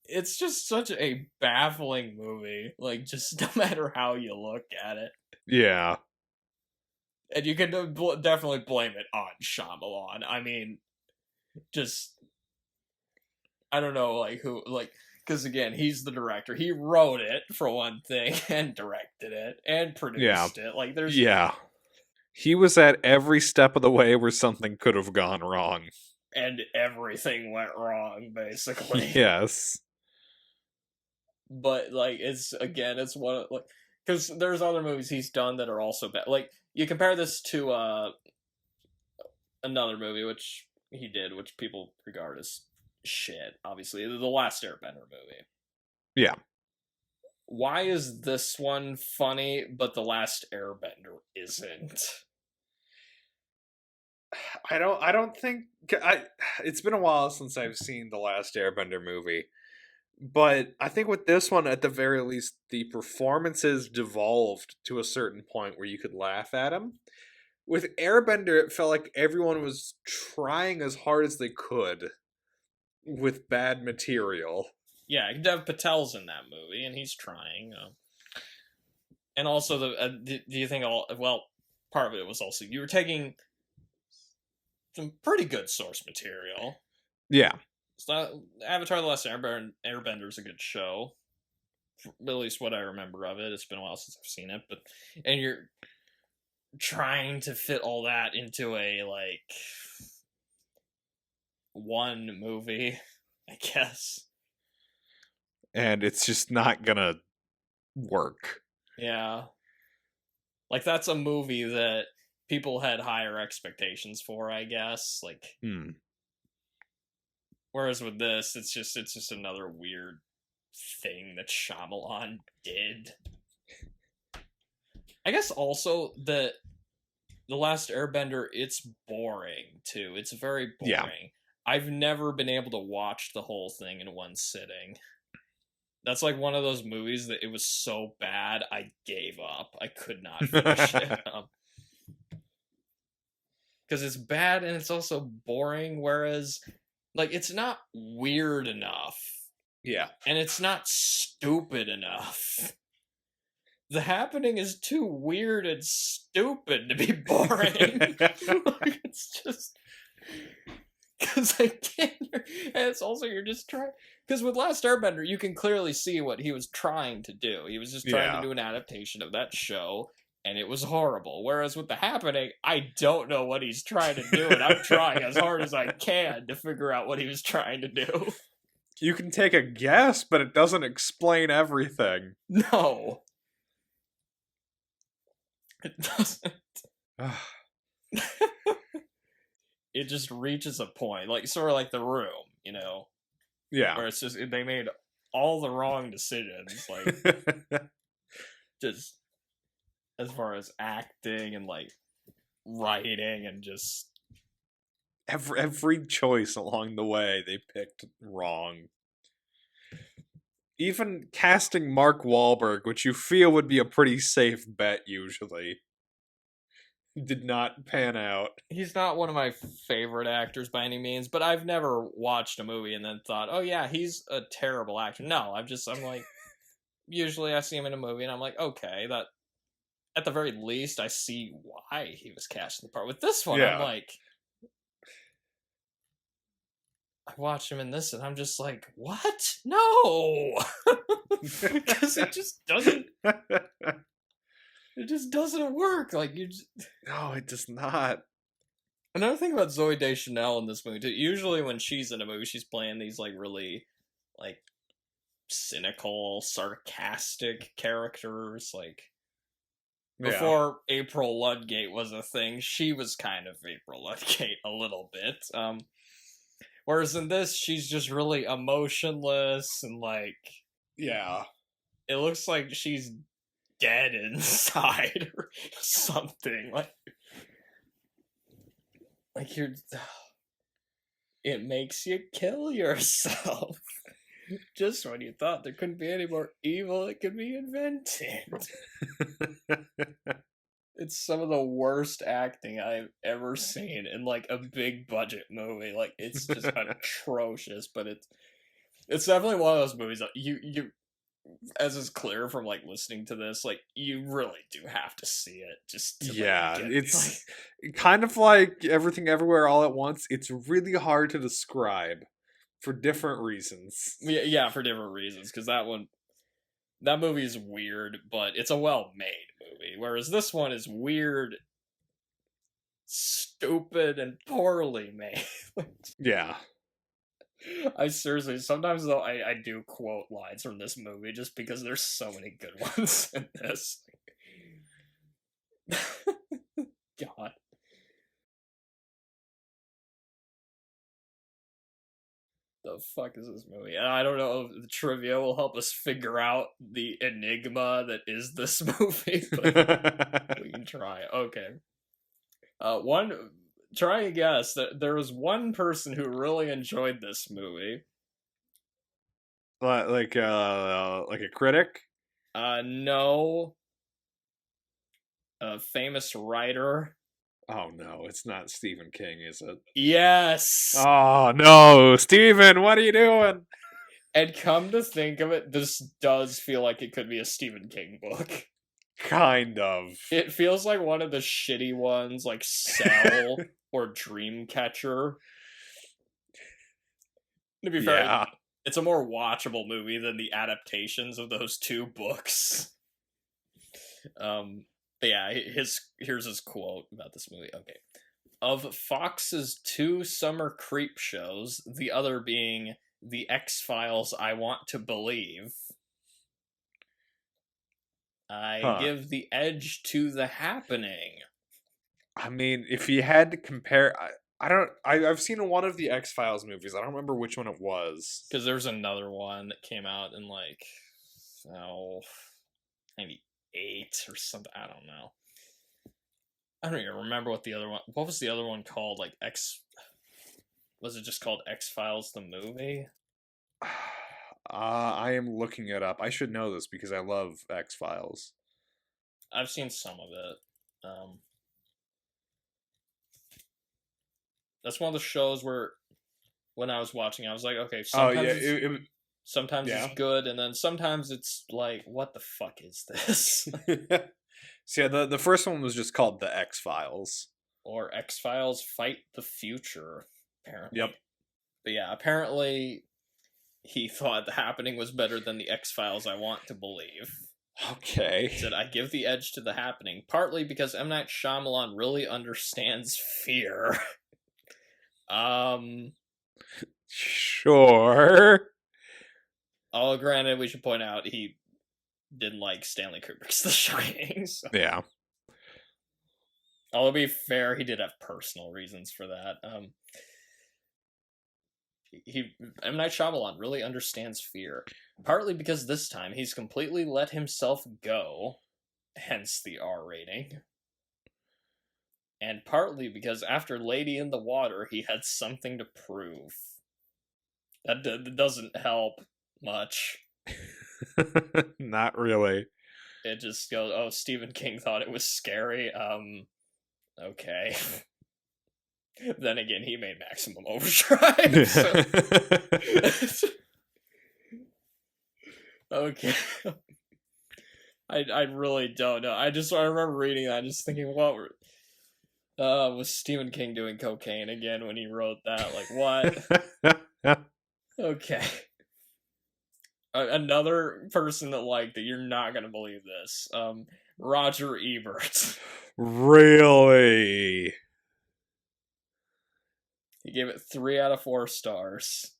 Speaker 4: It's just such a baffling movie. Like, just no matter how you look at it.
Speaker 3: Yeah.
Speaker 4: And you can definitely blame it on Shyamalan. I mean, just... I don't know, like, who... like, because, again, he's the director. He wrote it, for one thing, and directed it, and produced it. Like, there's...
Speaker 3: Yeah. He was at every step of the way where something could have gone wrong.
Speaker 4: And everything went wrong, basically.
Speaker 3: Yes.
Speaker 4: But, like, it's one of, like... Because there's other movies he's done that are also bad. Like, you compare this to another movie, which he did, which people regard as shit, obviously. The Last Airbender movie.
Speaker 3: Yeah.
Speaker 4: Why is this one funny, but The Last Airbender isn't?
Speaker 3: I don't think... It's been a while since I've seen The Last Airbender movie. But I think with this one, at the very least, the performances devolved to a certain point where you could laugh at them. With Airbender, it felt like everyone was trying as hard as they could with bad material.
Speaker 4: Yeah, Dev Patel's in that movie, and he's trying. And also, do you think part of it was also, you were taking some pretty good source material.
Speaker 3: Yeah.
Speaker 4: Avatar: The Last Airbender is a good show. At least what I remember of it. It's been a while since I've seen it, and you're trying to fit all that into a, like, one movie, I guess.
Speaker 3: And it's just not gonna work.
Speaker 4: Yeah. Like, that's a movie that people had higher expectations for, I guess. Like, whereas with this, it's just another weird thing that Shyamalan did. I guess also that The Last Airbender, it's boring, too. It's very boring.
Speaker 3: Yeah.
Speaker 4: I've never been able to watch the whole thing in one sitting. That's like one of those movies that it was so bad, I gave up. I could not finish it. Because it's bad and it's also boring, whereas, like, it's not weird enough.
Speaker 3: Yeah.
Speaker 4: And it's not stupid enough. The Happening is too weird and stupid to be boring. Like, it's just... Because I can't... And it's also, you're just trying... Because with Last Airbender, you can clearly see what he was trying to do. He was just trying to do an adaptation of that show, and it was horrible. Whereas with The Happening, I don't know what he's trying to do, and I'm trying as hard as I can to figure out what he was trying to do.
Speaker 3: You can take a guess, but it doesn't explain everything.
Speaker 4: No. It doesn't. It just reaches a point, like sort of like The Room, you know?
Speaker 3: Yeah.
Speaker 4: Where it's just, they made all the wrong decisions, like, just as far as acting and, like, writing and just...
Speaker 3: Every choice along the way they picked wrong. Even casting Mark Wahlberg, which you feel would be a pretty safe bet usually, did not pan out.
Speaker 4: He's not one of my favorite actors by any means, but I've never watched a movie and then thought, oh yeah, he's a terrible actor. No, I'm like, usually I see him in a movie and I'm like, okay, that, at the very least, I see why he was cast in the part. With this one,
Speaker 3: Yeah.
Speaker 4: I'm like, I watch him in this and I'm just like, what? No! Because it just doesn't... It just doesn't work. Like, you just...
Speaker 3: No, it does not.
Speaker 4: Another thing about Zooey Deschanel in this movie, too, usually when she's in a movie, she's playing these, like, really, like, cynical, sarcastic characters. Like, before April Ludgate was a thing, she was kind of April Ludgate a little bit. Whereas in this, she's just really emotionless and, like...
Speaker 3: Yeah.
Speaker 4: It looks like she's dead inside or something. Like you're... It makes you kill yourself. Just when you thought there couldn't be any more evil that could be invented. It's some of the worst acting I've ever seen in, like, a big budget movie. Like, it's just atrocious, but it's definitely one of those movies that you as is clear from, like, listening to this, like, you really do have to see it just to, like,
Speaker 3: it's kind of like Everything Everywhere All at Once. It's really hard to describe for different reasons.
Speaker 4: Yeah, for different reasons, because that movie is weird, but it's a well-made movie, whereas this one is weird, stupid, and poorly made.
Speaker 3: Yeah.
Speaker 4: I seriously, sometimes though, I do quote lines from this movie just because there's so many good ones in this. God. The fuck is this movie? And I don't know if the trivia will help us figure out the enigma that is this movie, but we can try. Okay. Try a guess. There was one person who really enjoyed this movie.
Speaker 3: Like a critic?
Speaker 4: No. A famous writer.
Speaker 3: Oh no, it's not Stephen King, is it?
Speaker 4: Yes!
Speaker 3: Oh no, Stephen, what are you doing?
Speaker 4: And come to think of it, this does feel like it could be a Stephen King book.
Speaker 3: Kind of.
Speaker 4: It feels like one of the shitty ones, like Cell or Dreamcatcher. To be fair, it's a more watchable movie than the adaptations of those two books. But yeah, here's his quote about this movie. Okay. Of Fox's 2 summer creep shows, the other being The X-Files I Want to Believe, I give the edge to The Happening.
Speaker 3: I mean, if you had to compare... I've seen one of the X-Files movies. I don't remember which one it was.
Speaker 4: Because there's another one that came out in, like, maybe 8 or something. I don't know. I don't even remember what the other one... What was the other one called? Like, Was it just called X-Files the movie?
Speaker 3: I am looking it up. I should know this because I love X-Files.
Speaker 4: I've seen some of it. That's one of the shows where, when I was watching, I was like, okay, sometimes sometimes it's good, and then sometimes it's like, what the fuck is this?
Speaker 3: So yeah, the first one was just called The X-Files.
Speaker 4: Or X-Files Fight the Future, apparently.
Speaker 3: Yep.
Speaker 4: But yeah, apparently he thought The Happening was better than the X-Files I Want to Believe.
Speaker 3: Okay.
Speaker 4: He said, I give the edge to The Happening, partly because M. Night Shyamalan really understands fear.
Speaker 3: Sure.
Speaker 4: Oh, granted, we should point out he didn't like Stanley Kubrick's The Shining. So.
Speaker 3: Yeah.
Speaker 4: Although, to be fair, he did have personal reasons for that. M. Night Shyamalan really understands fear. Partly because this time he's completely let himself go, hence the R rating. And partly because after Lady in the Water, he had something to prove. That doesn't help much.
Speaker 3: Not really.
Speaker 4: It just goes, oh, Stephen King thought it was scary. Okay. Then again, he made Maximum Overdrive. So. Okay. I really don't know. I remember reading that, just thinking, what was Stephen King doing cocaine again when he wrote that? Like, what? Okay. Another person that liked it, you're not gonna believe this. Roger Ebert.
Speaker 3: Really?
Speaker 4: He gave it 3 out of 4 stars.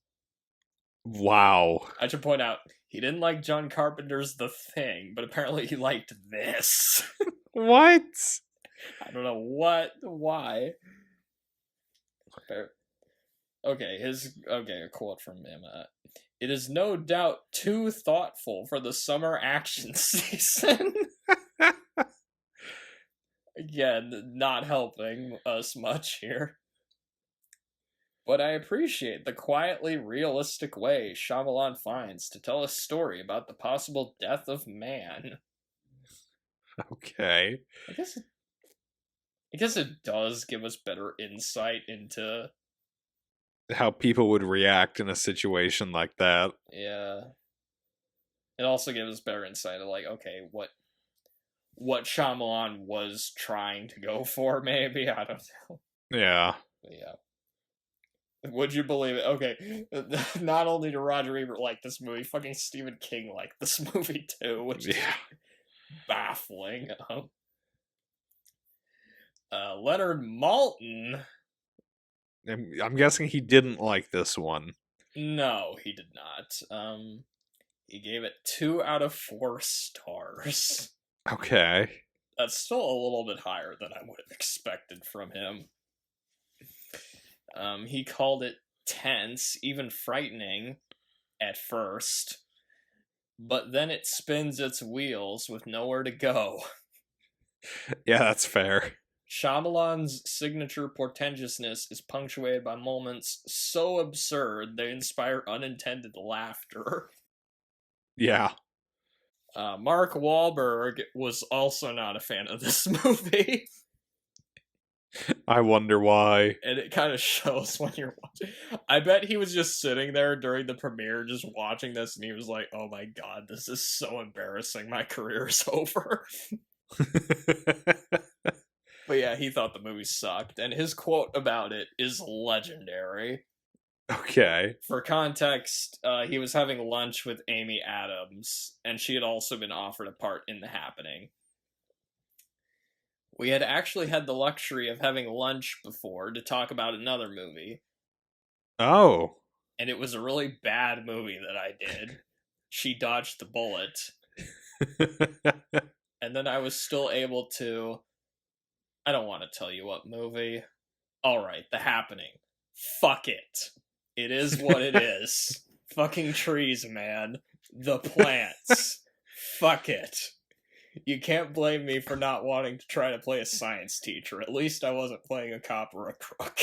Speaker 3: Wow.
Speaker 4: I should point out, he didn't like John Carpenter's The Thing, but apparently he liked this.
Speaker 3: What?
Speaker 4: I don't know why. Okay, a quote from him. It is no doubt too thoughtful for the summer action season. Again, not helping us much here. But I appreciate the quietly realistic way Shyamalan finds to tell a story about the possible death of man.
Speaker 3: Okay.
Speaker 4: I guess it does give us better insight into
Speaker 3: how people would react in a situation like that.
Speaker 4: Yeah. It also gives us better insight of, like, okay, what Shyamalan was trying to go for, maybe? I don't know.
Speaker 3: Yeah.
Speaker 4: But yeah. Would you believe it? Okay. Not only did Roger Ebert like this movie, fucking Stephen King liked this movie too, which is baffling. Leonard Maltin.
Speaker 3: I'm guessing he didn't like this one.
Speaker 4: No, he did not. He gave it 2 out of 4 stars.
Speaker 3: Okay.
Speaker 4: That's still a little bit higher than I would have expected from him. He called it tense, even frightening at first, but then it spins its wheels with nowhere to go.
Speaker 3: Yeah, that's fair.
Speaker 4: Shyamalan's signature portentousness is punctuated by moments so absurd they inspire unintended laughter.
Speaker 3: Yeah.
Speaker 4: Mark Wahlberg was also not a fan of this movie.
Speaker 3: I wonder why.
Speaker 4: And it kind of shows when you're watching. I bet he was just sitting there during the premiere just watching this and he was like, oh my god, this is so embarrassing. My career is over. But yeah, he thought the movie sucked. And his quote about it is legendary.
Speaker 3: Okay.
Speaker 4: For context, he was having lunch with Amy Adams, and she had also been offered a part in The Happening. We had actually had the luxury of having lunch before to talk about another movie.
Speaker 3: Oh.
Speaker 4: And it was a really bad movie that I did. She dodged the bullet. And then I was still able to... I don't want to tell you what movie. Alright, The Happening. Fuck it. It is what it is. Fucking trees, man. The plants. Fuck it. You can't blame me for not wanting to try to play a science teacher. At least I wasn't playing a cop or a crook.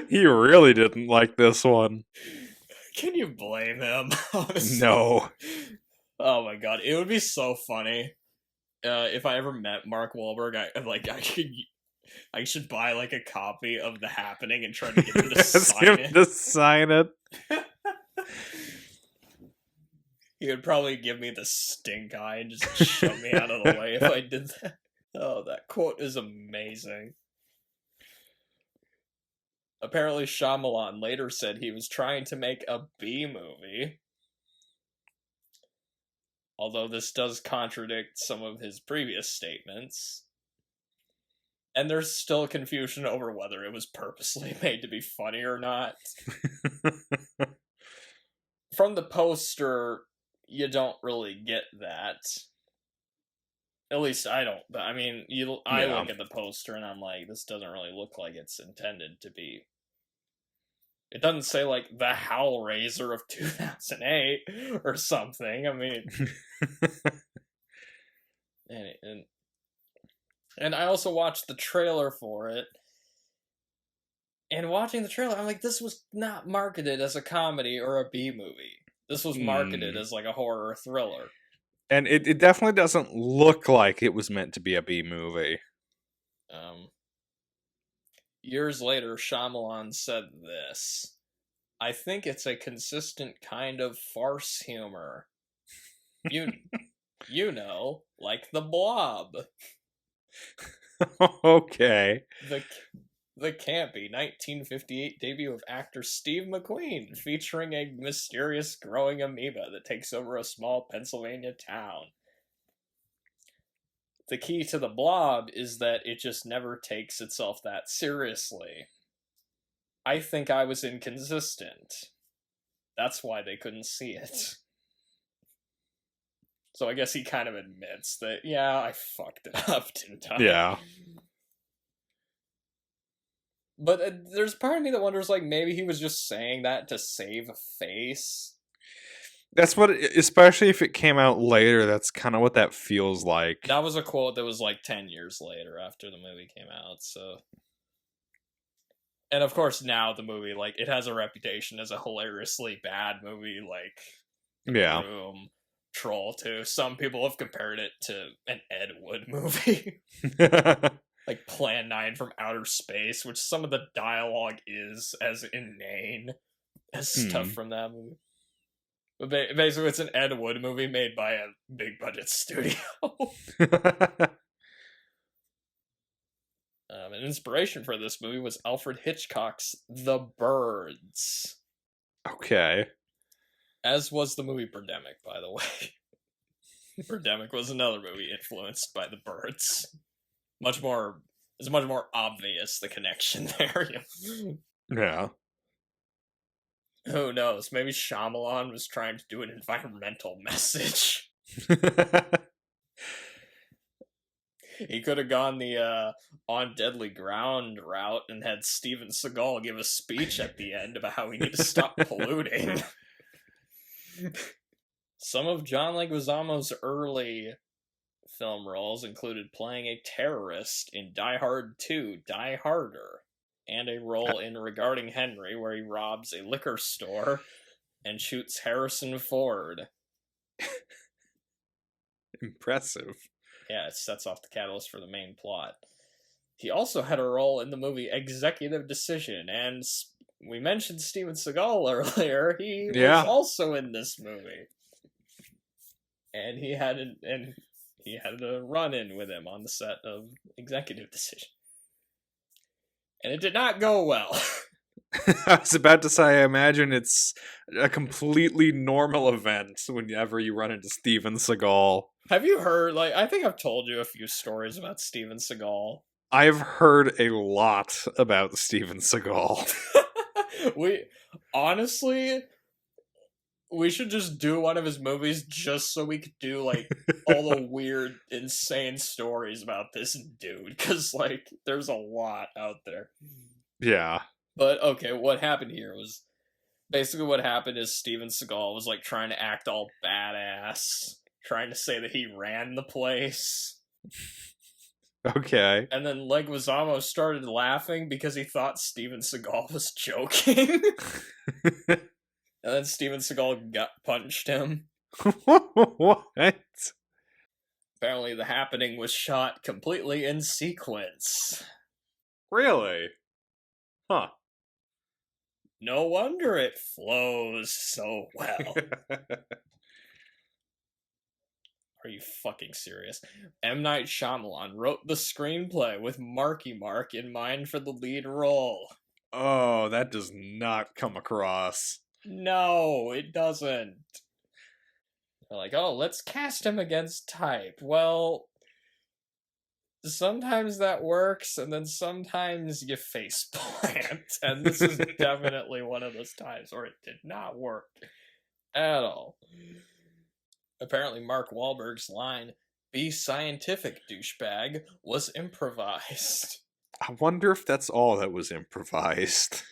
Speaker 3: He really didn't like this one.
Speaker 4: Can you blame him? Honestly.
Speaker 3: No.
Speaker 4: Oh my god, it would be so funny if I ever met Mark Wahlberg. I should buy like a copy of The Happening and try to get him to sign it. He would probably give me the stink eye and just shove me out of the way if I did that. Oh, that quote is amazing. Apparently, Shyamalan later said he was trying to make a B movie. Although this does contradict some of his previous statements. And there's still confusion over whether it was purposely made to be funny or not. From the poster, you don't really get that. At least I don't. But I mean, I look at the poster and I'm like, this doesn't really look like it's intended to be. It doesn't say, like, the Hellraiser of 2008 or something. I mean... and I also watched the trailer for it. And watching the trailer, I'm like, this was not marketed as a comedy or a B-movie. This was marketed as, like, a horror thriller.
Speaker 3: And it definitely doesn't look like it was meant to be a B-movie.
Speaker 4: Years later, Shyamalan said this. I think it's a consistent kind of farce humor. You know, like The Blob.
Speaker 3: Okay.
Speaker 4: The campy 1958 debut of actor Steve McQueen, featuring a mysterious growing amoeba that takes over a small Pennsylvania town. The key to The Blob is that it just never takes itself that seriously. I think I was inconsistent. That's why they couldn't see it. So I guess he kind of admits that, yeah, I fucked it up, didn't I?
Speaker 3: Yeah.
Speaker 4: But there's part of me that wonders, like, maybe he was just saying that to save face.
Speaker 3: That's what, especially if it came out later, that's kind of what that feels like.
Speaker 4: That was a quote that was, like, 10 years later after the movie came out, so... And, of course, now the movie, like, it has a reputation as a hilariously bad movie, like...
Speaker 3: Yeah.
Speaker 4: Room, Troll 2. Some people have compared it to an Ed Wood movie. Like Plan 9 from Outer Space, which some of the dialogue is as inane as stuff from that movie. But basically, it's an Ed Wood movie made by a big budget studio. An inspiration for this movie was Alfred Hitchcock's The Birds.
Speaker 3: Okay.
Speaker 4: As was the movie Birdemic, by the way. Birdemic was another movie influenced by The Birds. It's much more obvious, the connection there.
Speaker 3: Yeah.
Speaker 4: Who knows? Maybe Shyamalan was trying to do an environmental message. He could have gone the On Deadly Ground route and had Steven Seagal give a speech at the end about how we need to stop polluting. Some of John Leguizamo's early film roles included playing a terrorist in Die Hard 2, Die Harder, and a role in Regarding Henry, where he robs a liquor store and shoots Harrison Ford.
Speaker 3: Impressive.
Speaker 4: Yeah, it sets off the catalyst for the main plot. He also had a role in the movie Executive Decision, and we mentioned Steven Seagal earlier. He was also in this movie. And he had a run-in with him on the set of Executive Decision. And it did not go well.
Speaker 3: I was about to say, I imagine it's a completely normal event whenever you run into Steven Seagal.
Speaker 4: Have you heard, like, I think I've told you a few stories about Steven Seagal.
Speaker 3: I've heard a lot about Steven Seagal.
Speaker 4: We should just do one of his movies just so we could do, like, all the weird, insane stories about this dude. Because, like, there's a lot out there.
Speaker 3: Yeah.
Speaker 4: But, okay, what happened here was... Basically what happened is Steven Seagal was, like, trying to act all badass. Trying to say that he ran the place.
Speaker 3: Okay.
Speaker 4: And then Leguizamo started laughing because he thought Steven Seagal was joking. And then Steven Seagal gut punched him.
Speaker 3: What?
Speaker 4: Apparently the happening was shot completely in sequence.
Speaker 3: Really? Huh.
Speaker 4: No wonder it flows so well. Are you fucking serious? M. Night Shyamalan wrote the screenplay with Marky Mark in mind for the lead role.
Speaker 3: Oh, that does not come across.
Speaker 4: No, it doesn't. They're like, oh, let's cast him against type. Well, sometimes that works, and then sometimes you face plant. And this is definitely one of those times where it did not work at all. Apparently, Mark Wahlberg's line, "Be scientific, douchebag," was improvised.
Speaker 3: I wonder if that's all that was improvised.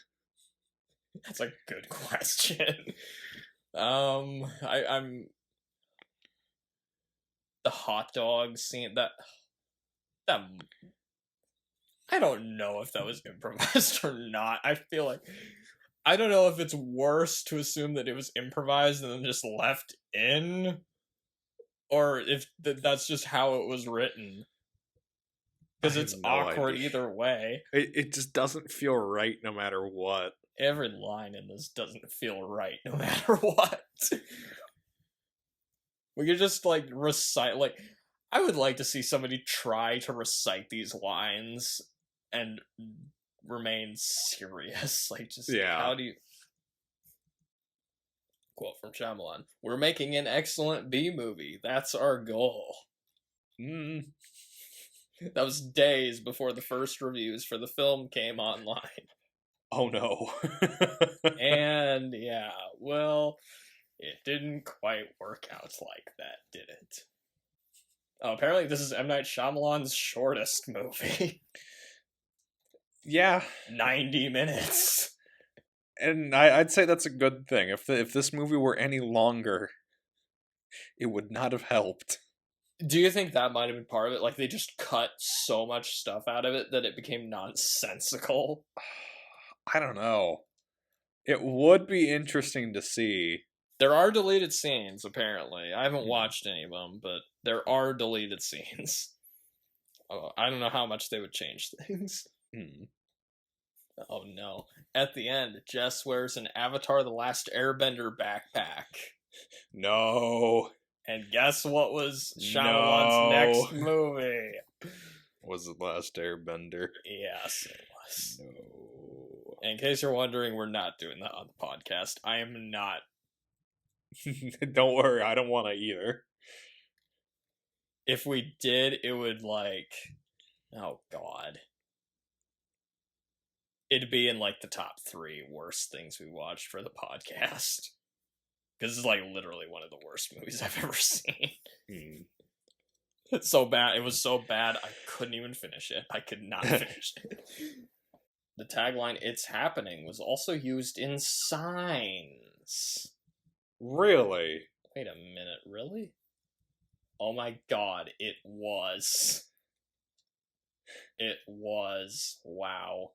Speaker 4: That's a good question. I'm the hot dog scene that I don't know if that was improvised or not. I feel like I don't know if it's worse to assume that it was improvised and then just left in, or if that's just how it was written. Because it's awkward either way.
Speaker 3: It just doesn't feel right no matter what.
Speaker 4: Every line in this doesn't feel right no matter what. We could just, like, recite, like, I would like to see somebody try to recite these lines and remain serious. Like, just, how do you... Quote from Shyamalan, "We're making an excellent B movie. That's our goal." That was days before the first reviews for the film came online.
Speaker 3: Oh no.
Speaker 4: And yeah, well, it didn't quite work out like that, did it? Oh, apparently this is M. Night Shyamalan's shortest movie.
Speaker 3: Yeah.
Speaker 4: 90 minutes.
Speaker 3: And I'd say that's a good thing. If this movie were any longer, it would not have helped.
Speaker 4: Do you think that might have been part of it? Like, they just cut so much stuff out of it that it became nonsensical?
Speaker 3: I don't know. It would be interesting to see.
Speaker 4: There are deleted scenes, apparently. I haven't watched any of them, but there are deleted scenes. I don't know how much they would change things. Oh no. At the end, Jess wears an Avatar: The Last Airbender backpack.
Speaker 3: No.
Speaker 4: And guess what was Shyamalan's next movie?
Speaker 3: Was it Last Airbender?
Speaker 4: Yes, it was.
Speaker 3: No.
Speaker 4: In case you're wondering, we're not doing that on the podcast. I am not.
Speaker 3: Don't worry, I don't want to either.
Speaker 4: If we did, it would, like... Oh, God. It'd be in, like, the top 3 worst things we watched for the podcast. Because it's, like, literally one of the worst movies I've ever seen. It's so bad. It was so bad, I couldn't even finish it. I could not finish it. The tagline, "It's happening," was also used in Signs.
Speaker 3: Really?
Speaker 4: Wait a minute, really? Oh my god, it was. It was. Wow.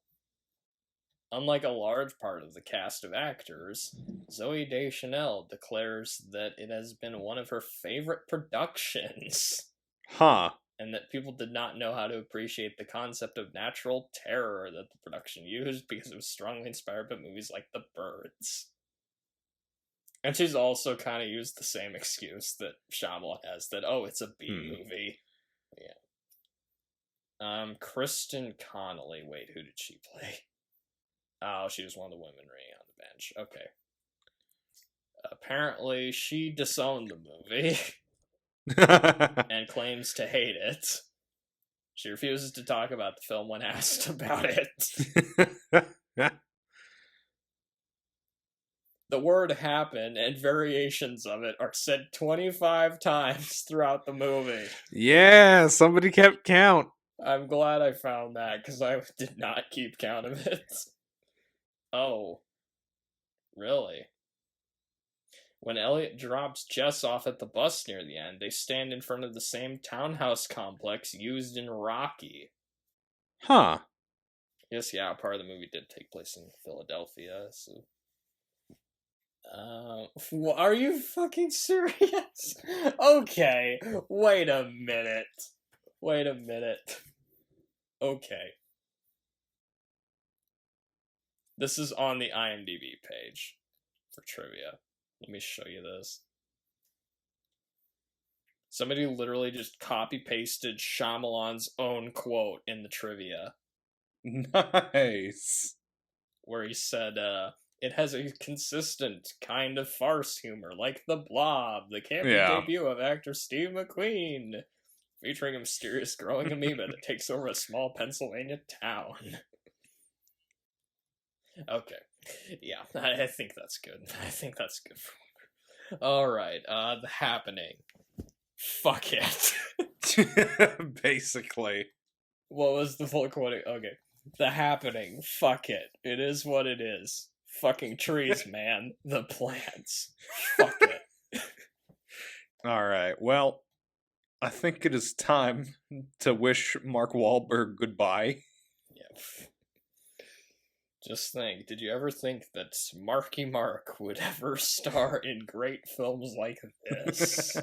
Speaker 4: Unlike a large part of the cast of actors, Zooey Deschanel declares that it has been one of her favorite productions.
Speaker 3: Huh.
Speaker 4: And that people did not know how to appreciate the concept of natural terror that the production used because it was strongly inspired by movies like The Birds. And she's also kind of used the same excuse that Shyamalan has, that, oh, it's a B movie. Yeah. Kristen Connolly. Wait, who did she play? Oh, she was one of the women ringing on the bench. Okay. Apparently, she disowned the movie. And claims to hate it. She refuses to talk about the film when asked about it. The word "happen" and variations of it are said 25 times throughout the movie.
Speaker 3: Yeah, somebody kept count.
Speaker 4: I'm glad I found that, because I did not keep count of it. Oh. Really? When Elliot drops Jess off at the bus near the end, they stand in front of the same townhouse complex used in Rocky.
Speaker 3: Huh.
Speaker 4: Yes, yeah, part of the movie did take place in Philadelphia, so... are you fucking serious? Okay, wait a minute. Okay. This is on the IMDb page for trivia. Let me show you this. Somebody literally just copy-pasted Shyamalan's own quote in the trivia.
Speaker 3: Nice.
Speaker 4: Where he said, It has a consistent kind of farce humor, like The Blob, the campy
Speaker 3: Yeah.
Speaker 4: debut of actor Steve McQueen, featuring a mysterious growing amoeba that takes over a small Pennsylvania town. Okay. Yeah, I think that's good. I think that's good. Alright, The Happening. Fuck it.
Speaker 3: Basically.
Speaker 4: What was the full quote? Okay. The Happening. Fuck it. It is what it is. Fucking trees, man. The plants. Fuck it.
Speaker 3: Alright, well, I think it is time to wish Mark Wahlberg goodbye.
Speaker 4: Yep. Just think, did you ever think that Marky Mark would ever star in great films like this?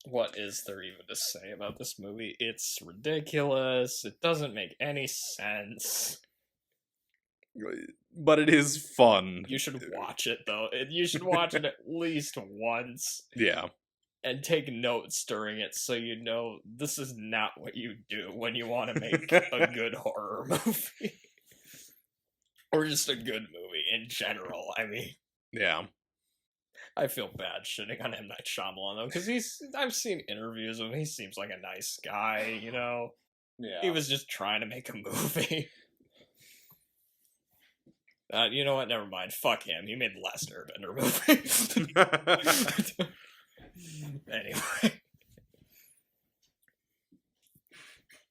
Speaker 4: What is there even to say about this movie? It's ridiculous. It doesn't make any sense.
Speaker 3: But it is fun.
Speaker 4: You should watch it, though. You should watch it at least once.
Speaker 3: Yeah.
Speaker 4: And take notes during it so you know this is not what you do when you want to make a good horror movie. Or just a good movie in general, I mean.
Speaker 3: Yeah.
Speaker 4: I feel bad shitting on M. Night Shyamalan, though, because I've seen interviews of him. He seems like a nice guy, you know?
Speaker 3: Yeah.
Speaker 4: He was just trying to make a movie. You know what? Never mind. Fuck him. He made the last Airbender movie. Anyway.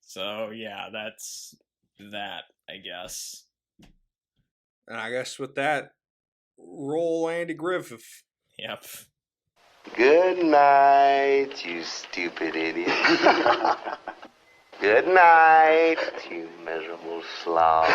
Speaker 4: So, yeah, that's that, I guess.
Speaker 3: And I guess with that, roll Andy Griffith.
Speaker 4: Yep.
Speaker 7: Good night, you stupid idiot. Good night, you miserable slob.